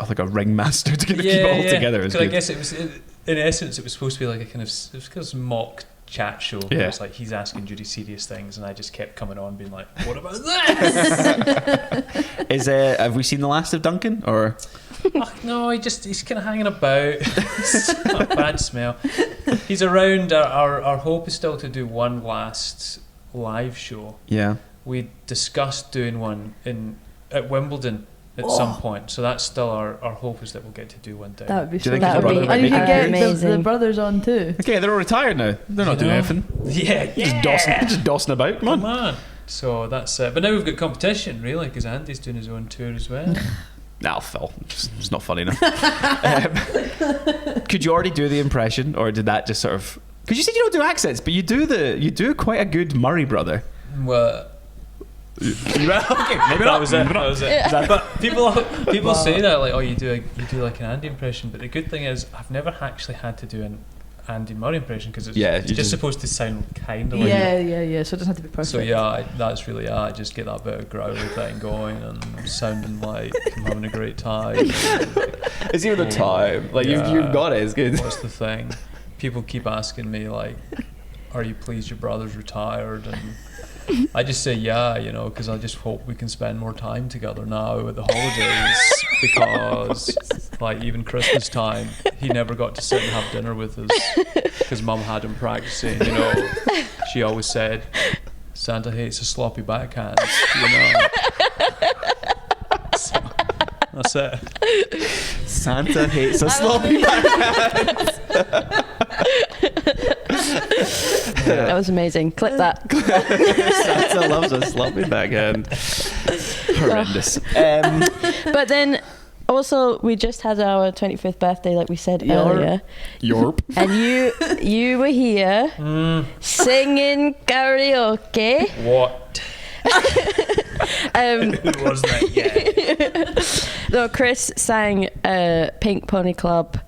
like a ringmaster to kind of keep it all together. Is 'Cause I good. guess it was in essence it was supposed to be like a kind of mock chat show. Yeah. It was like he's asking Judy serious things, and I just kept coming on being like, "What about this?" Have we seen the last of Duncan or? No, he's kind of hanging about. It's not a bad smell. He's around. Our hope is still to do one last live show. Yeah. We discussed doing one at Wimbledon at some point, so that's still our hope is that we'll get to do one down. That would be Do you so think That his would brother be might And you make could an get appearance? the amazing. brothers on too. Okay, they're all retired now. They're not doing know? anything. Yeah, Just dossing about. Come on. Come on. So that's but now we've got competition really because Andy's doing his own tour as well. Nah, Phil. It's not funny enough. Could you already do the impression, or did that just sort of? Because you said you don't do accents, but you do quite a good Murray brother. Well, Okay, maybe that was it. Yeah. But people say that like, oh, you do like an Andy impression. But the good thing is, I've never actually had to do an Andy Murray impression because it's just supposed to sound kind of like. Yeah. So it doesn't have to be perfect. So yeah, that's really I just get that bit of growly thing going and I'm sounding like I'm having a great time. It's even the time. Like Yeah. you've got it. It's good. What's the thing? People keep asking me like, "Are you pleased your brother's retired?" And I just say yeah, because I just hope we can spend more time together now at the holidays because like even Christmas time he never got to sit and have dinner with us because Mum had him practicing. She always said Santa hates a sloppy backhand. So, that's it. Santa hates a sloppy backhand. That was amazing. Clip that. Santa loves a sloppy backhand. Horrendous. But then also we just had our 25th birthday, like we said earlier, Yorp. and you were here singing karaoke. What? Who was that? Yeah. No, Chris sang Pink Pony Club,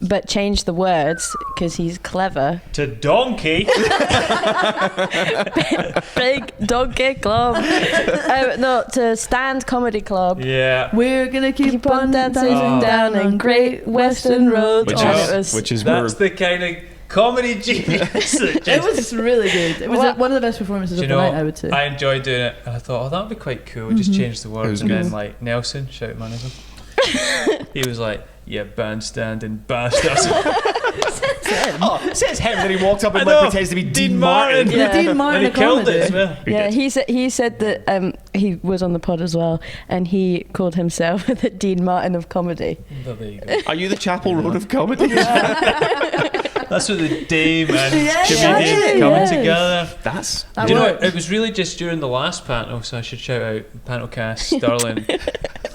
but changed the words because he's clever. To donkey. Big Donkey Club. No, to Stand Comedy Club. Yeah. We're gonna keep on dancing Oh. down in Great Western Road. Which Which is That's the kind of comedy genius. It was really good. It was What? one of the best performances of the night, I would say. I enjoyed doing it. And I thought, that would be quite cool. Just change the It words, was and good. then like Nelson, shout manager. He was like, "Yeah, bandstanding bastards." Oh, it says him that he walked up and I know. pretends to be Dean Martin. Yeah. Dean Martin And he of killed comedy. it as well. Yeah, he said that he was on the pod as well, and he called himself the Dean Martin of comedy. But there you go. Are you the Chapel Road of comedy? That's what the Dame and Yes, comedian yes. coming together. That's That Do you know, worked. it was really just during the last panel, so I should shout out Panto Cast, Sterling.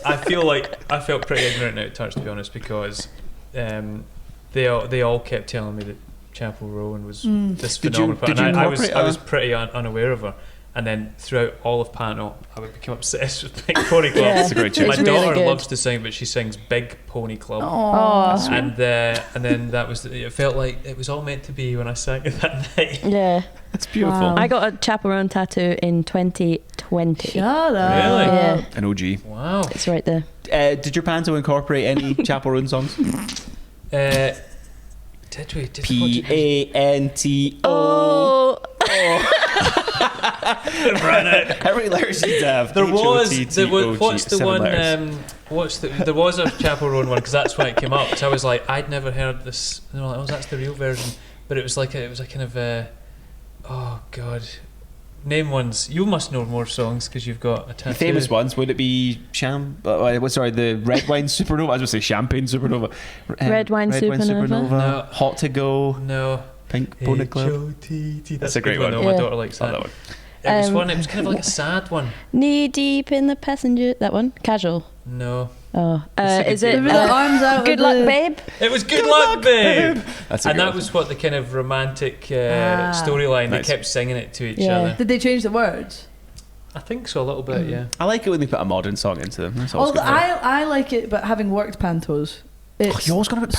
I felt pretty ignorant now at touch, to be honest, because they all kept telling me that Chapel Rowan was this Did you- phenomenal. did you and I was incorporate pretty unaware of her. And then throughout all of panto, I would become obsessed with Big Pony Club. Yeah. It's a great tune. My It's really daughter good. loves to sing, but she sings Big Pony Club. Oh, And then that was it. Felt like it was all meant to be when I sang it that night. yeah. That's beautiful. Wow. I got a chaperone tattoo in 2020. Shut up. Really? Yeah, An OG. Wow. it's right there. Did your panto incorporate any Chaperone songs? Did we? Panto. Oh, Ran out. How many letters did you have? There was H-O-T-T-O-G, what's the 7 one? letters. There was a chaperone one because that's when it came up. So I was like, I'd never heard this. And I'm like, oh, that's the real version. But it was a kind of oh god, name ones. You must know more songs because you've got a tattoo. The famous ones, would it be the Red Wine Supernova? I was going to say Champagne Supernova. Red Wine Supernova? No. Hot to Go. No. Pink Pony Club. H-O-T-T. That's a great good one. though. Yeah. My daughter likes that. That one. It was one. It was kind of like a sad one. knee deep in the passenger. That one, casual. No. Oh, It's is like it a With the arms out. Good of Luck, the- Babe? It was Good Luck, Babe. That's a And good that one. was what the kind of romantic Ah. storyline. Nice. They kept singing it to each Yeah. other. Did they change the words? I think so, a little bit. Yeah. I like it when they put a modern song into them. That's always Although good. I like it, but having worked pantos, it's You always got to put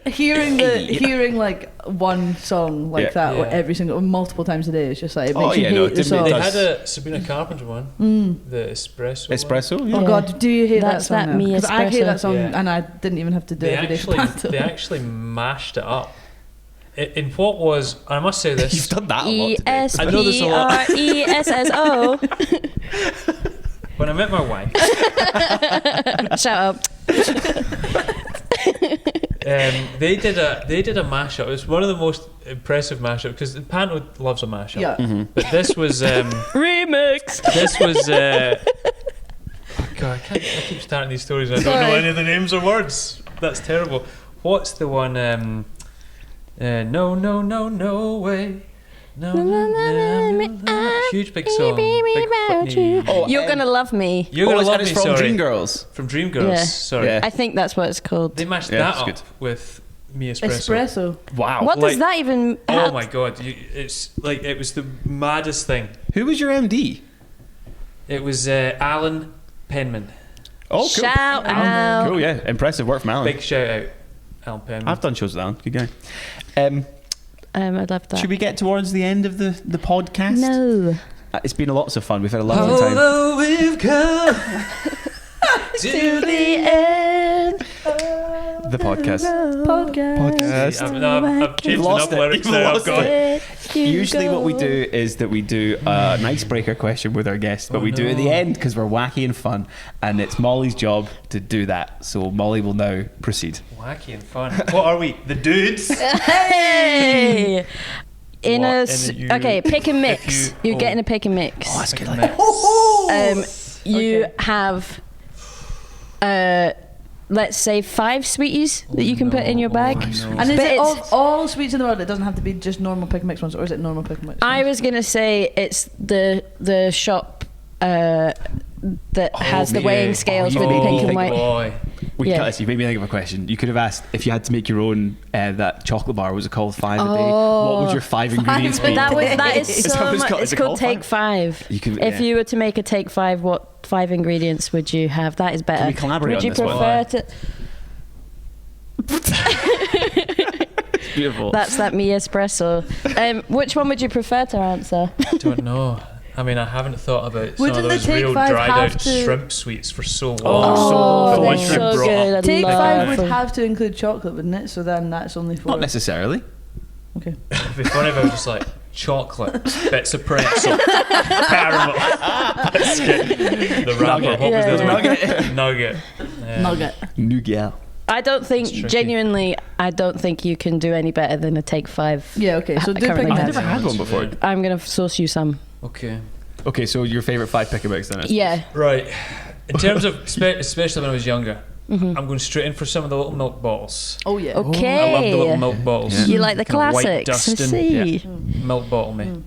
hearing like one song like Yeah. that Yeah. every single multiple times a day. It's just like it Oh, makes you yeah, hate no, the it didn't- song. They does. had a Sabrina Carpenter one, the Espresso. one. Espresso. Yeah. Oh Yeah. God, do you hate That's that song? that Me Because I hate Espresso. that song, Yeah. and I didn't even have to do They it every day for panto. actually mashed it up. In what was, I must say You've this. done that a lot E today. S I know there's a lot. P R E S S O. When I met my wife, Shout out. they did a mashup. It was one of the most impressive mashups because Panto loves a mashup. Yeah. But this was Remix. this was. Oh God, I keep starting these stories and I don't know Sorry. any of the names or words. That's terrible. What's the one? No, no, no, no way. No, no, no, no, no. Huge big song. Big funny. Oh, You're gonna love me. You're gonna and love it's me. from Sorry, Dreamgirls. from Dreamgirls. Yeah. Sorry, Yeah. I think that's what it's called. they mashed Yeah, that it's up good. with Me Espresso. Espresso. Wow. What like- does that even? Oh my God! It's like it was the maddest thing. Who was your MD? It was Alan Penman. Oh, cool. Shout out. Cool, yeah. Impressive work from Alan. Big shout out, Alan Penman. I've done shows with Alan. Good guy. I'd love that. Should we get towards the end of the podcast? No. It's been lots of fun. We've had a lovely time. Although we've come To the end. The podcast. Podcast. I've changed You've lost enough it. lyrics You've now. lost I've got it. You Usually go. what we do is that we do an icebreaker question with our guests, but Oh, we do it at the no. end because we're wacky and fun, and it's Molly's job to do that. So Molly will now proceed. wacky and fun. What are we? The dudes? Hey. In What? a In a- you- okay, pick and mix. if you- You're oh. getting a pick and mix. Oh, that's good. Mix. You Okay. have, let's say 5 sweeties that you can put in your bag. no. And is But it it's- all sweets in the world? It doesn't have to be just normal pick and mix ones, or is it normal pick and mix? I ones? was gonna say it's the shop that has the maybe- weighing scales you with the made me pink and think- white. Boy. We can Yeah. cut this. You made me think of a question. You could have asked if you had to make your own that chocolate bar. Was it called 5 a day? What would your 5 ingredients But be? that is Is that so what it's much. called? It's Is it called called Take 5. You can- If yeah. you were to make a Take 5, what 5 ingredients would you have? That is better. we collaborate Would on you this one? prefer to? Beautiful. That's that me espresso. Which one would you prefer to answer? Don't know. I mean, I haven't thought about some Wouldn't of the those Take real Five dried have out to- shrimp sweets for so long. Oh, the they're ones you so brought good. up. I Take love 5 would them. have to include chocolate, wouldn't it? So then that's only for. Not necessarily. Okay. It'd be funny if I was just like chocolate, bits of pretzel, caramel, biscuit, the wrapper. Nugget. What was the other one? Nugget. Nugget. Nugget. Nougat. I don't think, That's tricky. genuinely, I don't think you can do any better than a Take 5. Yeah. Okay. So do Currently pick and I've mix. never had one before. Yeah. I'm going to source you some. Okay. Okay, so your favourite 5 pick and mix then? I suppose. Yeah. Right. In terms of, especially when I was younger, I'm going straight in for some of the little milk bottles. Oh yeah. Okay. I love the little milk bottles. Yeah. You like the Kind of white classics? I dusting. see. Milk bottle me.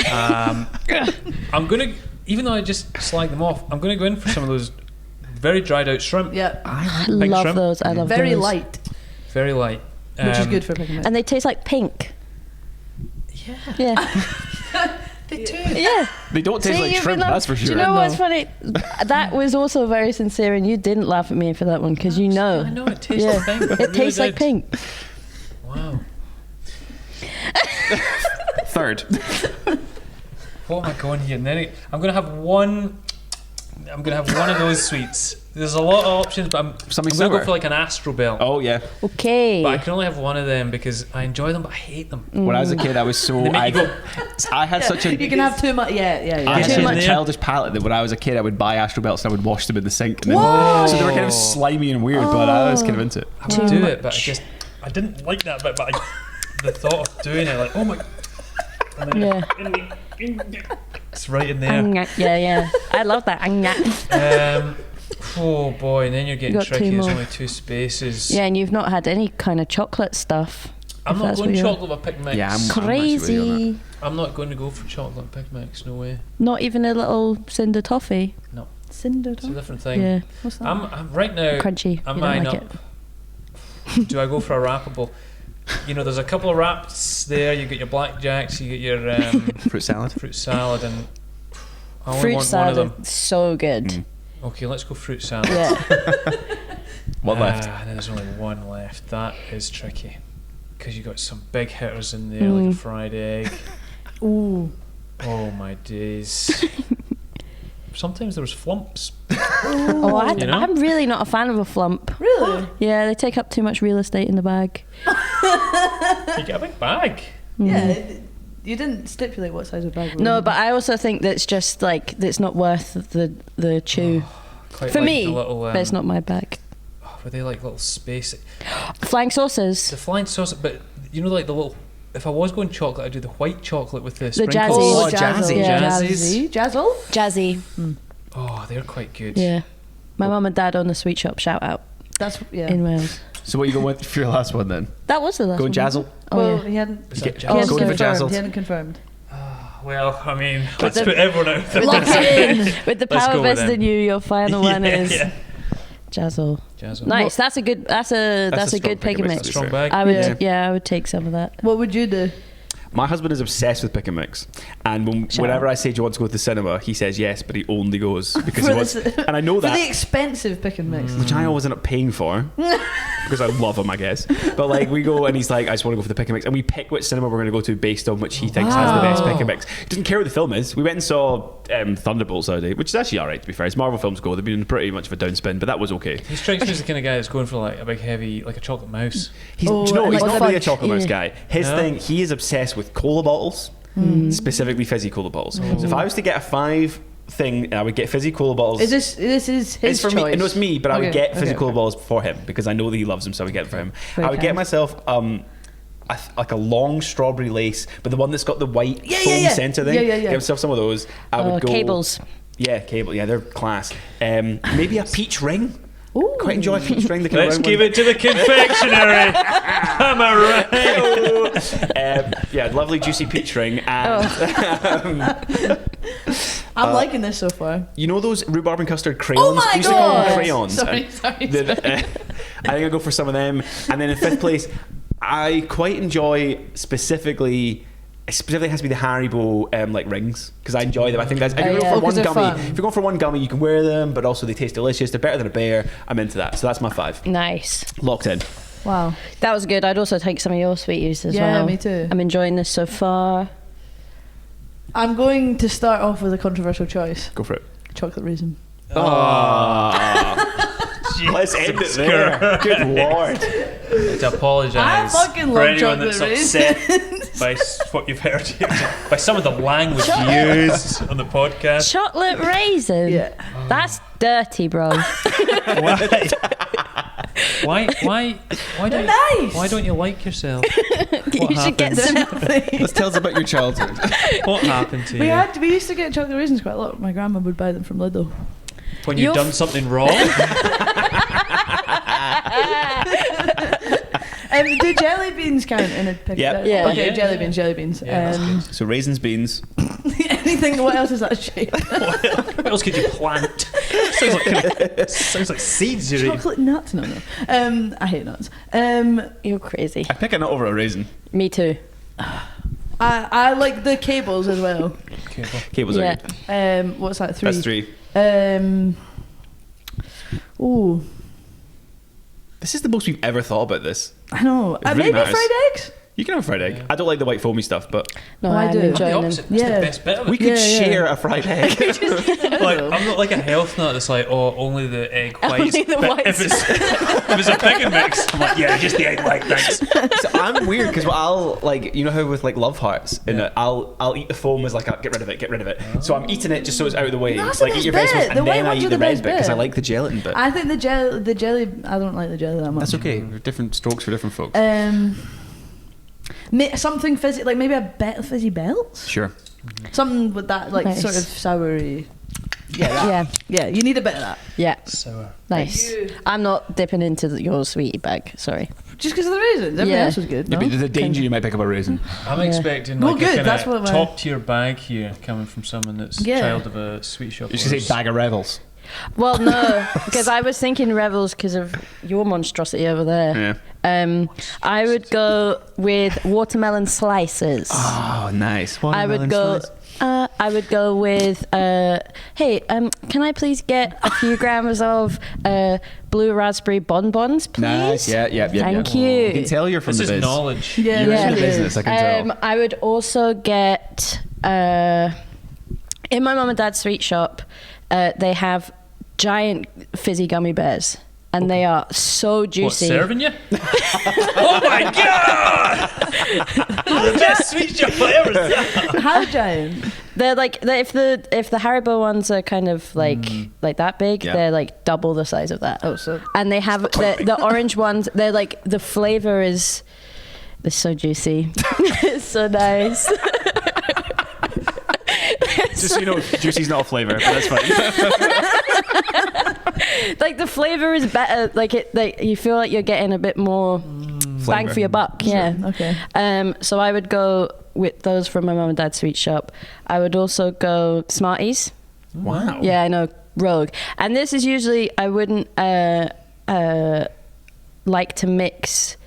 I'm gonna, even though I just slag them off, I'm gonna go in for some of those very dried out shrimp. Yeah. I Pink love shrimp. those. I love Very those. light, Very light. which is good for pick and mix. And they taste like pink. Yeah. Yeah. They do. Yeah. They don't taste like you've shrimp, been that's for Do sure. you know what's No. funny? That was also very sincere, and you didn't laugh at me for that one because you know. I know it tastes Yeah. like pink. It really tastes like did. pink. Wow. Third. What am I going here? And then I'm gonna have one. I'm gonna have one of those sweets. There's a lot of options, but I'm Something gonna go sour. for like an Astro Belt. Oh yeah. Okay. But I can only have one of them because I enjoy them, but I hate them. When I was a kid, I was so They make you I had such a You can have too much. Yeah. I had Too such much. a childish palate that when I was a kid, I would buy Astro Belts and I would wash them in the sink. And then, Whoa. so they were kind of slimy and weird, but I was kind of into it. I would do it, but I didn't like that bit. But the thought of doing it, like, oh my, and then Yeah. it's right in there. Yeah. I love that. Oh boy, and then you're getting Got two tricky. There's more. only 2 spaces. Yeah, and you've not had any kind of chocolate stuff. I'm if not that's going what you're- chocolate with pick mix. Yeah, I'm actually Crazy. with you on I'm not going to go for chocolate and pick mix. No way. Not even a little cinder toffee. Cinder It's a toffee. different thing. Yeah. What's that? I'm right now. Crunchy. Am You don't I like not? it. Do I go for a wrappable? You know, there's a couple of wraps there. You get your blackjacks, you get your Fruit salad. fruit salad, and I only Fruit want salad one of them. is so good. Mm. Okay, let's go fruit salad. Yeah. One left. And then there's only one left. That is tricky because you got some big hitters in there, like a fried egg. Ooh. Oh my days. Sometimes there was flumps. Oh, You know? I'm really not a fan of a flump. Really? Yeah, they take up too much real estate in the bag. You get a big bag. Yeah. You didn't stipulate what size of bag. we No, were but I also think that's just like that's not worth the chew. Quite For like me, the little, but it's not my bag. were they like little space? Flying saucers. The flying saucer, but you know, like the little. If I was going chocolate, I'd do the white chocolate with the The sprinkles. jazzy. Oh, Jazzle. jazzy. Yeah. Jazzies. Jazzle? Jazzy. Oh, they're quite good. Yeah. My mum and dad own the sweet shop. Shout out That's in Wales. So what you going with for your last one then? That was the last Go one. Jazzle? Oh, well, yeah. he hadn't. Is Get- that He Go hadn't for confirmed. Jazzle. He hadn't confirmed. Well, I mean, let's the- put everyone out there. Lock it in. With the Let's power go with vested in them. you, your final one is Yeah. Jazzle. Jazzle. Nice. That's a good. That's a That's a good strong pick and pick and mix. mix. Strong bag. I would. Yeah. Yeah, I would take some of that. What would you do? My husband is obsessed with pick and mix, and whenever I say, "Do you want to go to the cinema?" he says yes, but he only goes because he For wants. the- And I know For the that, expensive pick and mix. which I always end up paying for because I love him, I guess. But like we go, and he's like, "I just want to go for the pick and mix," and we pick which cinema we're going to go to based on which he thinks has the best pick and mix. He doesn't care what the film is. We went and saw Thunderbolts the other day, which is actually all right to be fair. As Marvel films go, they've been pretty much of a downspin, but that was okay. He strikes me as the kind of guy that's going for like a big heavy, like a chocolate mouse. He's, Oh, do you know, and he's like not really a fudge. chocolate mouse Yeah. guy. His No? thing, he is obsessed with cola bottles, specifically fizzy cola bottles. So if I was to get a 5 thing, I would get fizzy cola bottles. Is this is his It's for choice? me. No, it's me, but I would Okay, get fizzy okay, cola okay. bottles for him because I know that he loves them, so I would get them for him. Very I would get kind. myself like a long strawberry lace, but the one that's got the white Yeah, foam yeah, yeah. centre thing. Yeah. Get myself some of those. I would go Cables. Yeah, cable. Yeah, they're class. Maybe a peach ring. Ooh. Quite enjoy a peach ring. Let's give it to the confectionery. Am I right? Yeah, lovely juicy peach ring, and I'm liking this so far. you know those rhubarb and custard crayons? Oh my We used to call them God! crayons. Sorry. I think I'll go for some of them. And then in 5th place, I quite enjoy specifically it has to be the Haribo like rings because I enjoy them. I think that's if Oh, you're going yeah. for Oh, one 'cause they're gummy, fun. if you're going for one gummy, you can wear them, but also they taste delicious. They're better than a bear. I'm into that. So that's my 5. Nice. Locked in. Wow. That was good. I'd also take some of your sweeties as Yeah, well. me too. I'm enjoying this so far. I'm going to start off with a controversial choice. Go for it. Chocolate raisin. Let's end it there. Good lord. To apologise I fucking for love anyone that's chocolate upset by what you've heard here, by some of the language used on the podcast. Chocolate raisin. Yeah. That's dirty, bro. Why They're nice. why don't you like yourself? You should get some. Let's tell us about your childhood. What happened to you We used to get chocolate raisins quite a lot. My grandma would buy them from Lidl. when you've You're done something wrong? Do jelly beans count in a pick? Yep. Yeah. Okay, Yeah, jelly yeah. beans, jelly beans. Yeah, that's So raisins, beans. Anything. What else is that shape? What else could you plant? Sounds like seeds you're eating. Chocolate nuts? No. I hate nuts. You're crazy. I pick a nut over a raisin. Me too. I like the cables as well. Cables are good. What's that? 3. That's 3. Ooh, This is the most we've ever thought about this. I know. It really Maybe matters. fried eggs. You can have a fried egg. Yeah. I don't like the white foamy stuff, but No, I I'm do. I'm the enjoying them. opposite. That's Yeah. the best bit of it. we could share a fried egg. Like, I'm not like a health nut that's like, oh, only the egg whites. Only the But whites. if it's a pig and mix, I'm like, yeah, just the egg white, thanks. So I'm weird because I'll like, you know how with like Love Hearts, I'll eat the foam as like get rid of it. So I'm eating it just so it's out of the way. That's Like the eat your best vegetables bit. and The then white I ones eat are the the red best bit because I bit. like the gelatin bit. I think the jelly. I don't like the jelly that much. That's okay. Different strokes for different folks. Something fizzy, like maybe a fizzy belt. Sure. Something with that, like Nice. sort of soury. Yeah, Yeah, you need a bit of that. yeah. Sour. Nice. Thank you. I'm not dipping into your sweetie bag. Sorry. Just because of the raisins. Everything Yeah. else was good. Yeah, No? but there's a danger you might pick up a raisin. I'm Yeah. expecting Well, like good, a that's kind what of my- top tier bag here coming from someone that's Yeah. child of a sweet shop. You should say bag of revels. Well, no, because I was thinking Revels because of your monstrosity over there. Yeah. I would go with watermelon slices. Oh, nice. I would go. I would go with. Hey, can I please get a few grams of blue raspberry bonbons, please? Nice. Yeah. Thank You you. can tell you're from This the is biz. knowledge. Yeah, You're Yeah. in the business, I can tell. I would also get in my mum and dad's sweet shop. They have giant fizzy gummy bears, and they are so What, juicy. serving you? Oh my god! The best sweet shop I ever seen. How giant? They're like if the Haribo ones are kind of like that big, Yeah. they're like double the size of that. Oh, so And they have the orange ones. They're like the flavor is. They're so juicy. It's so nice. Just so you know, juicy's not a flavour, but that's fine. Like the flavor is better. Like you feel like you're getting a bit more bang Flavour. for your buck. Yeah. okay. So I would go with those from my mum and dad's sweet shop. I would also go Smarties. Wow. Yeah, I know, rogue. And this is usually I wouldn't like to mix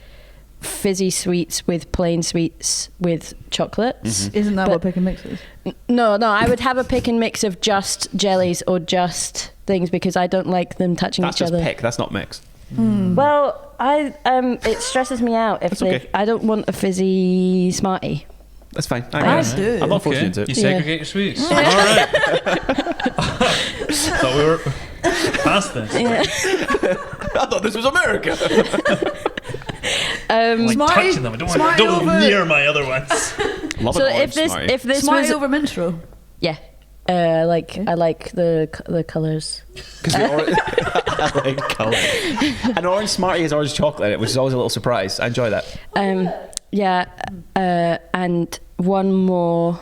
fizzy sweets with plain sweets with chocolates. Isn't that But- what pick and mix is? No, I would have a pick and mix of just jellies or just things because I don't like them touching That's each just other. pick. That's not mix. Well, it stresses me out if That's they. okay. I don't want a fizzy Smartie. That's fine. I get it. do. I'm not forcing Okay. you into You it. segregate your sweets. All right. Thought we were past this. I thought this was America. Like Smartie- touching them. I don't want Smartie to go over- near my other ones. Love So an orange if Smartie. this Smartie was over minstrel. yeah, I like the colors. Because I like colour. An orange Smartie has orange chocolate in it, which is always a little surprise. I enjoy that. Yeah, and one more.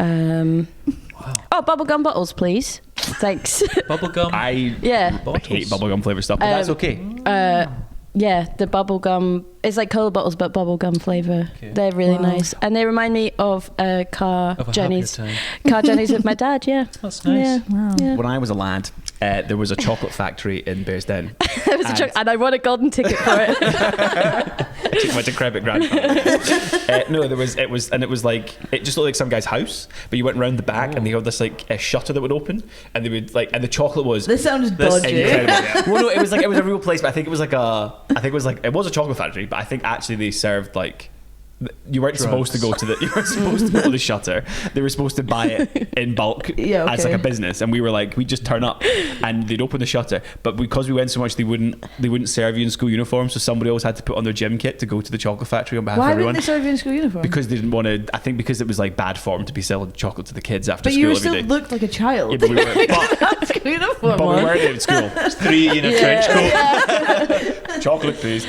Oh, bubblegum bottles, please. Thanks. Bubblegum. I Yeah. hate bubblegum flavour stuff, but that's okay. Yeah, the bubblegum. It's like cola bottles, but bubblegum flavour. Okay. They're really Wow. nice. And they remind me of car Of a journeys. happier time. Car journeys with my dad, yeah. That's nice. Yeah. Wow. Yeah. When I was a lad, there was a chocolate factory in Bearsden. There was a truck, and I won a golden ticket for it. Took my decrepit grandfather. No, it was like it just looked like some guy's house, but you went round the back and they had this like a shutter that would open, and they would like, and the chocolate was This sounds dodgy. incredible. Yeah. Well, no, it was a real place, but I think it was a chocolate factory, but I think actually they served like. You weren't supposed to go to the shutter. They were supposed to buy it in bulk Yeah, as like okay. a business, and we were like, we just turn up and they'd open the shutter. But because we went so much, they wouldn't serve you in school uniform, so somebody always had to put on their gym kit to go to the chocolate factory on behalf Why of everyone. wouldn't they serve you in school uniform? Because they didn't want to. I think because it was like bad form to be selling chocolate to the kids after but school you every still day. looked like a child. Yeah, but we were, but, School uniform. but we on. weren't in school. 3 in a trench coat. Chocolate, please.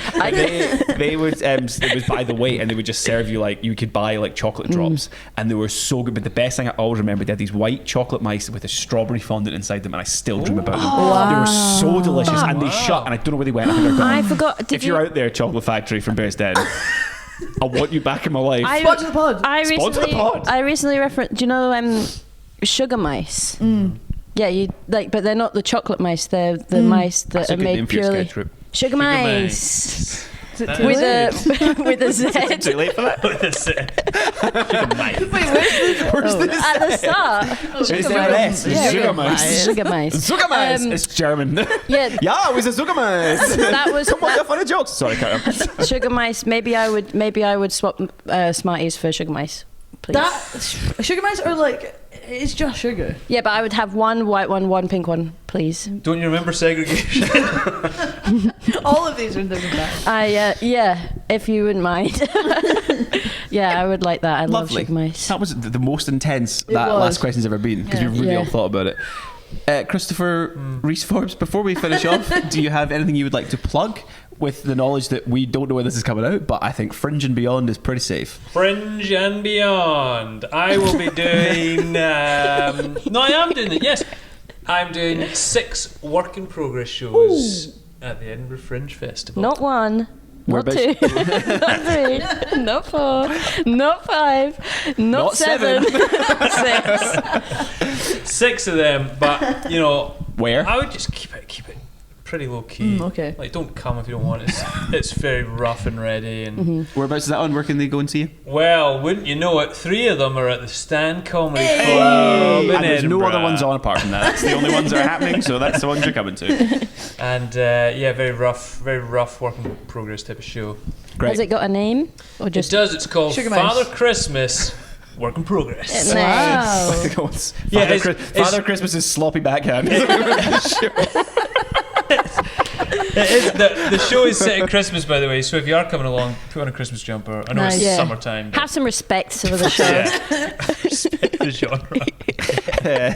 They would. It was by the weight, and they would just serve you like you could buy like chocolate drops, and they were so good. But the best thing I always remember, they had these white chocolate mice with a strawberry fondant inside them, and I still dream about them. They were so delicious, and they shut. And I don't know where they went. I think they're gone. I forgot. If you're out there, chocolate factory from Bearsden, I want you back in my life. Sponsor the pod. Sponsor the pod. I recently referenced. Do you know sugar mice? Yeah, you like, but they're not the chocolate mice. They're the mice that That's a are good made name for your purely sketch group. sugar mice. Is it too with late? with a Z. Too late for that. With this, Sugar mice. Wait, where's the... At the start. Is there an S? Yeah. Sugar mice. Sugar mice. Zuckermice. It's German. Yeah. Yeah, it was a Zuckermice. That was Come on, funny jokes. Sorry, Karen. sugar mice. Maybe I would swap Smarties for sugar mice, please. Sugar mice are like, it's just sugar. Yeah, but I would have one white one, one pink one, please. Don't you remember segregation? All of these are in different bags. Yeah, if you wouldn't mind. Yeah, I would like that. I love Lovely. sugar mice. That was the most intense that was. last question's ever been because Yeah. we've really Yeah. all thought about it. Christopher Reese Forbes, before we finish off, do you have anything you would like to plug with the knowledge that we don't know when this is coming out, but I think Fringe and Beyond is pretty safe? Fringe and Beyond. I will be doing. No, I am doing it. Yes, I'm doing 6 work in progress shows at the Edinburgh Fringe Festival. Not one. Not Whereabouts- 2, not 3, not 4, not 5, not 7, 6. 6 of them, but you know, Where? I would just keep it pretty low key. Okay. Like, don't come if you don't want. It's very rough and ready. And Whereabouts is that on? Where can they go and see you? well, wouldn't you know it? 3 of them are at the Stand Comedy Club in And there's no Edinburgh. other ones on apart from that. That's the only ones that are happening, so that's the ones you're coming to. And yeah, very rough work in progress type of show. Great. Has it got a name? Or It just does. It's called Sugar Mice. Father Christmas. Work in progress. Nice. Wow. Yeah, Father Christmas's sloppy backhand. It is, the show is set at Christmas, by the way, so if you are coming along, put on a Christmas jumper. I know Nice. it's Yeah. summertime, but Have some respect for the show. yeah. Respect the genre. I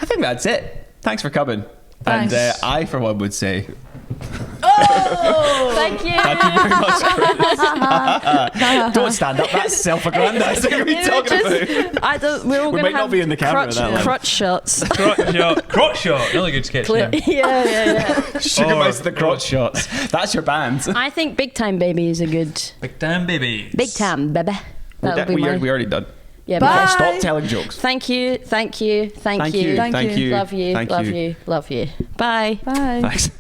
think that's it. Thanks for coming. Thanks. And I, for one, would say Thank you. thank you very much, Chris. Don't stand up. That's self-aggrandizing. What are we talking about? I don't. We're all We going might to not have be in the camera crotch, that long. crotch shots. Crotch shot. Another good sketch Clear. name. Yeah. Sugar Or- Mice the crotch shots. That's your band. I think Big Time Baby is a good. Big time, baby. Big Time Baby. That would be we mine. already done. Yeah. Bye. Stop telling jokes. Thank you. Thank you. Thank, Thank you. you. Thank Thank you. you. Love you. Thank Love you. you. Love you. Bye. Bye. Thanks.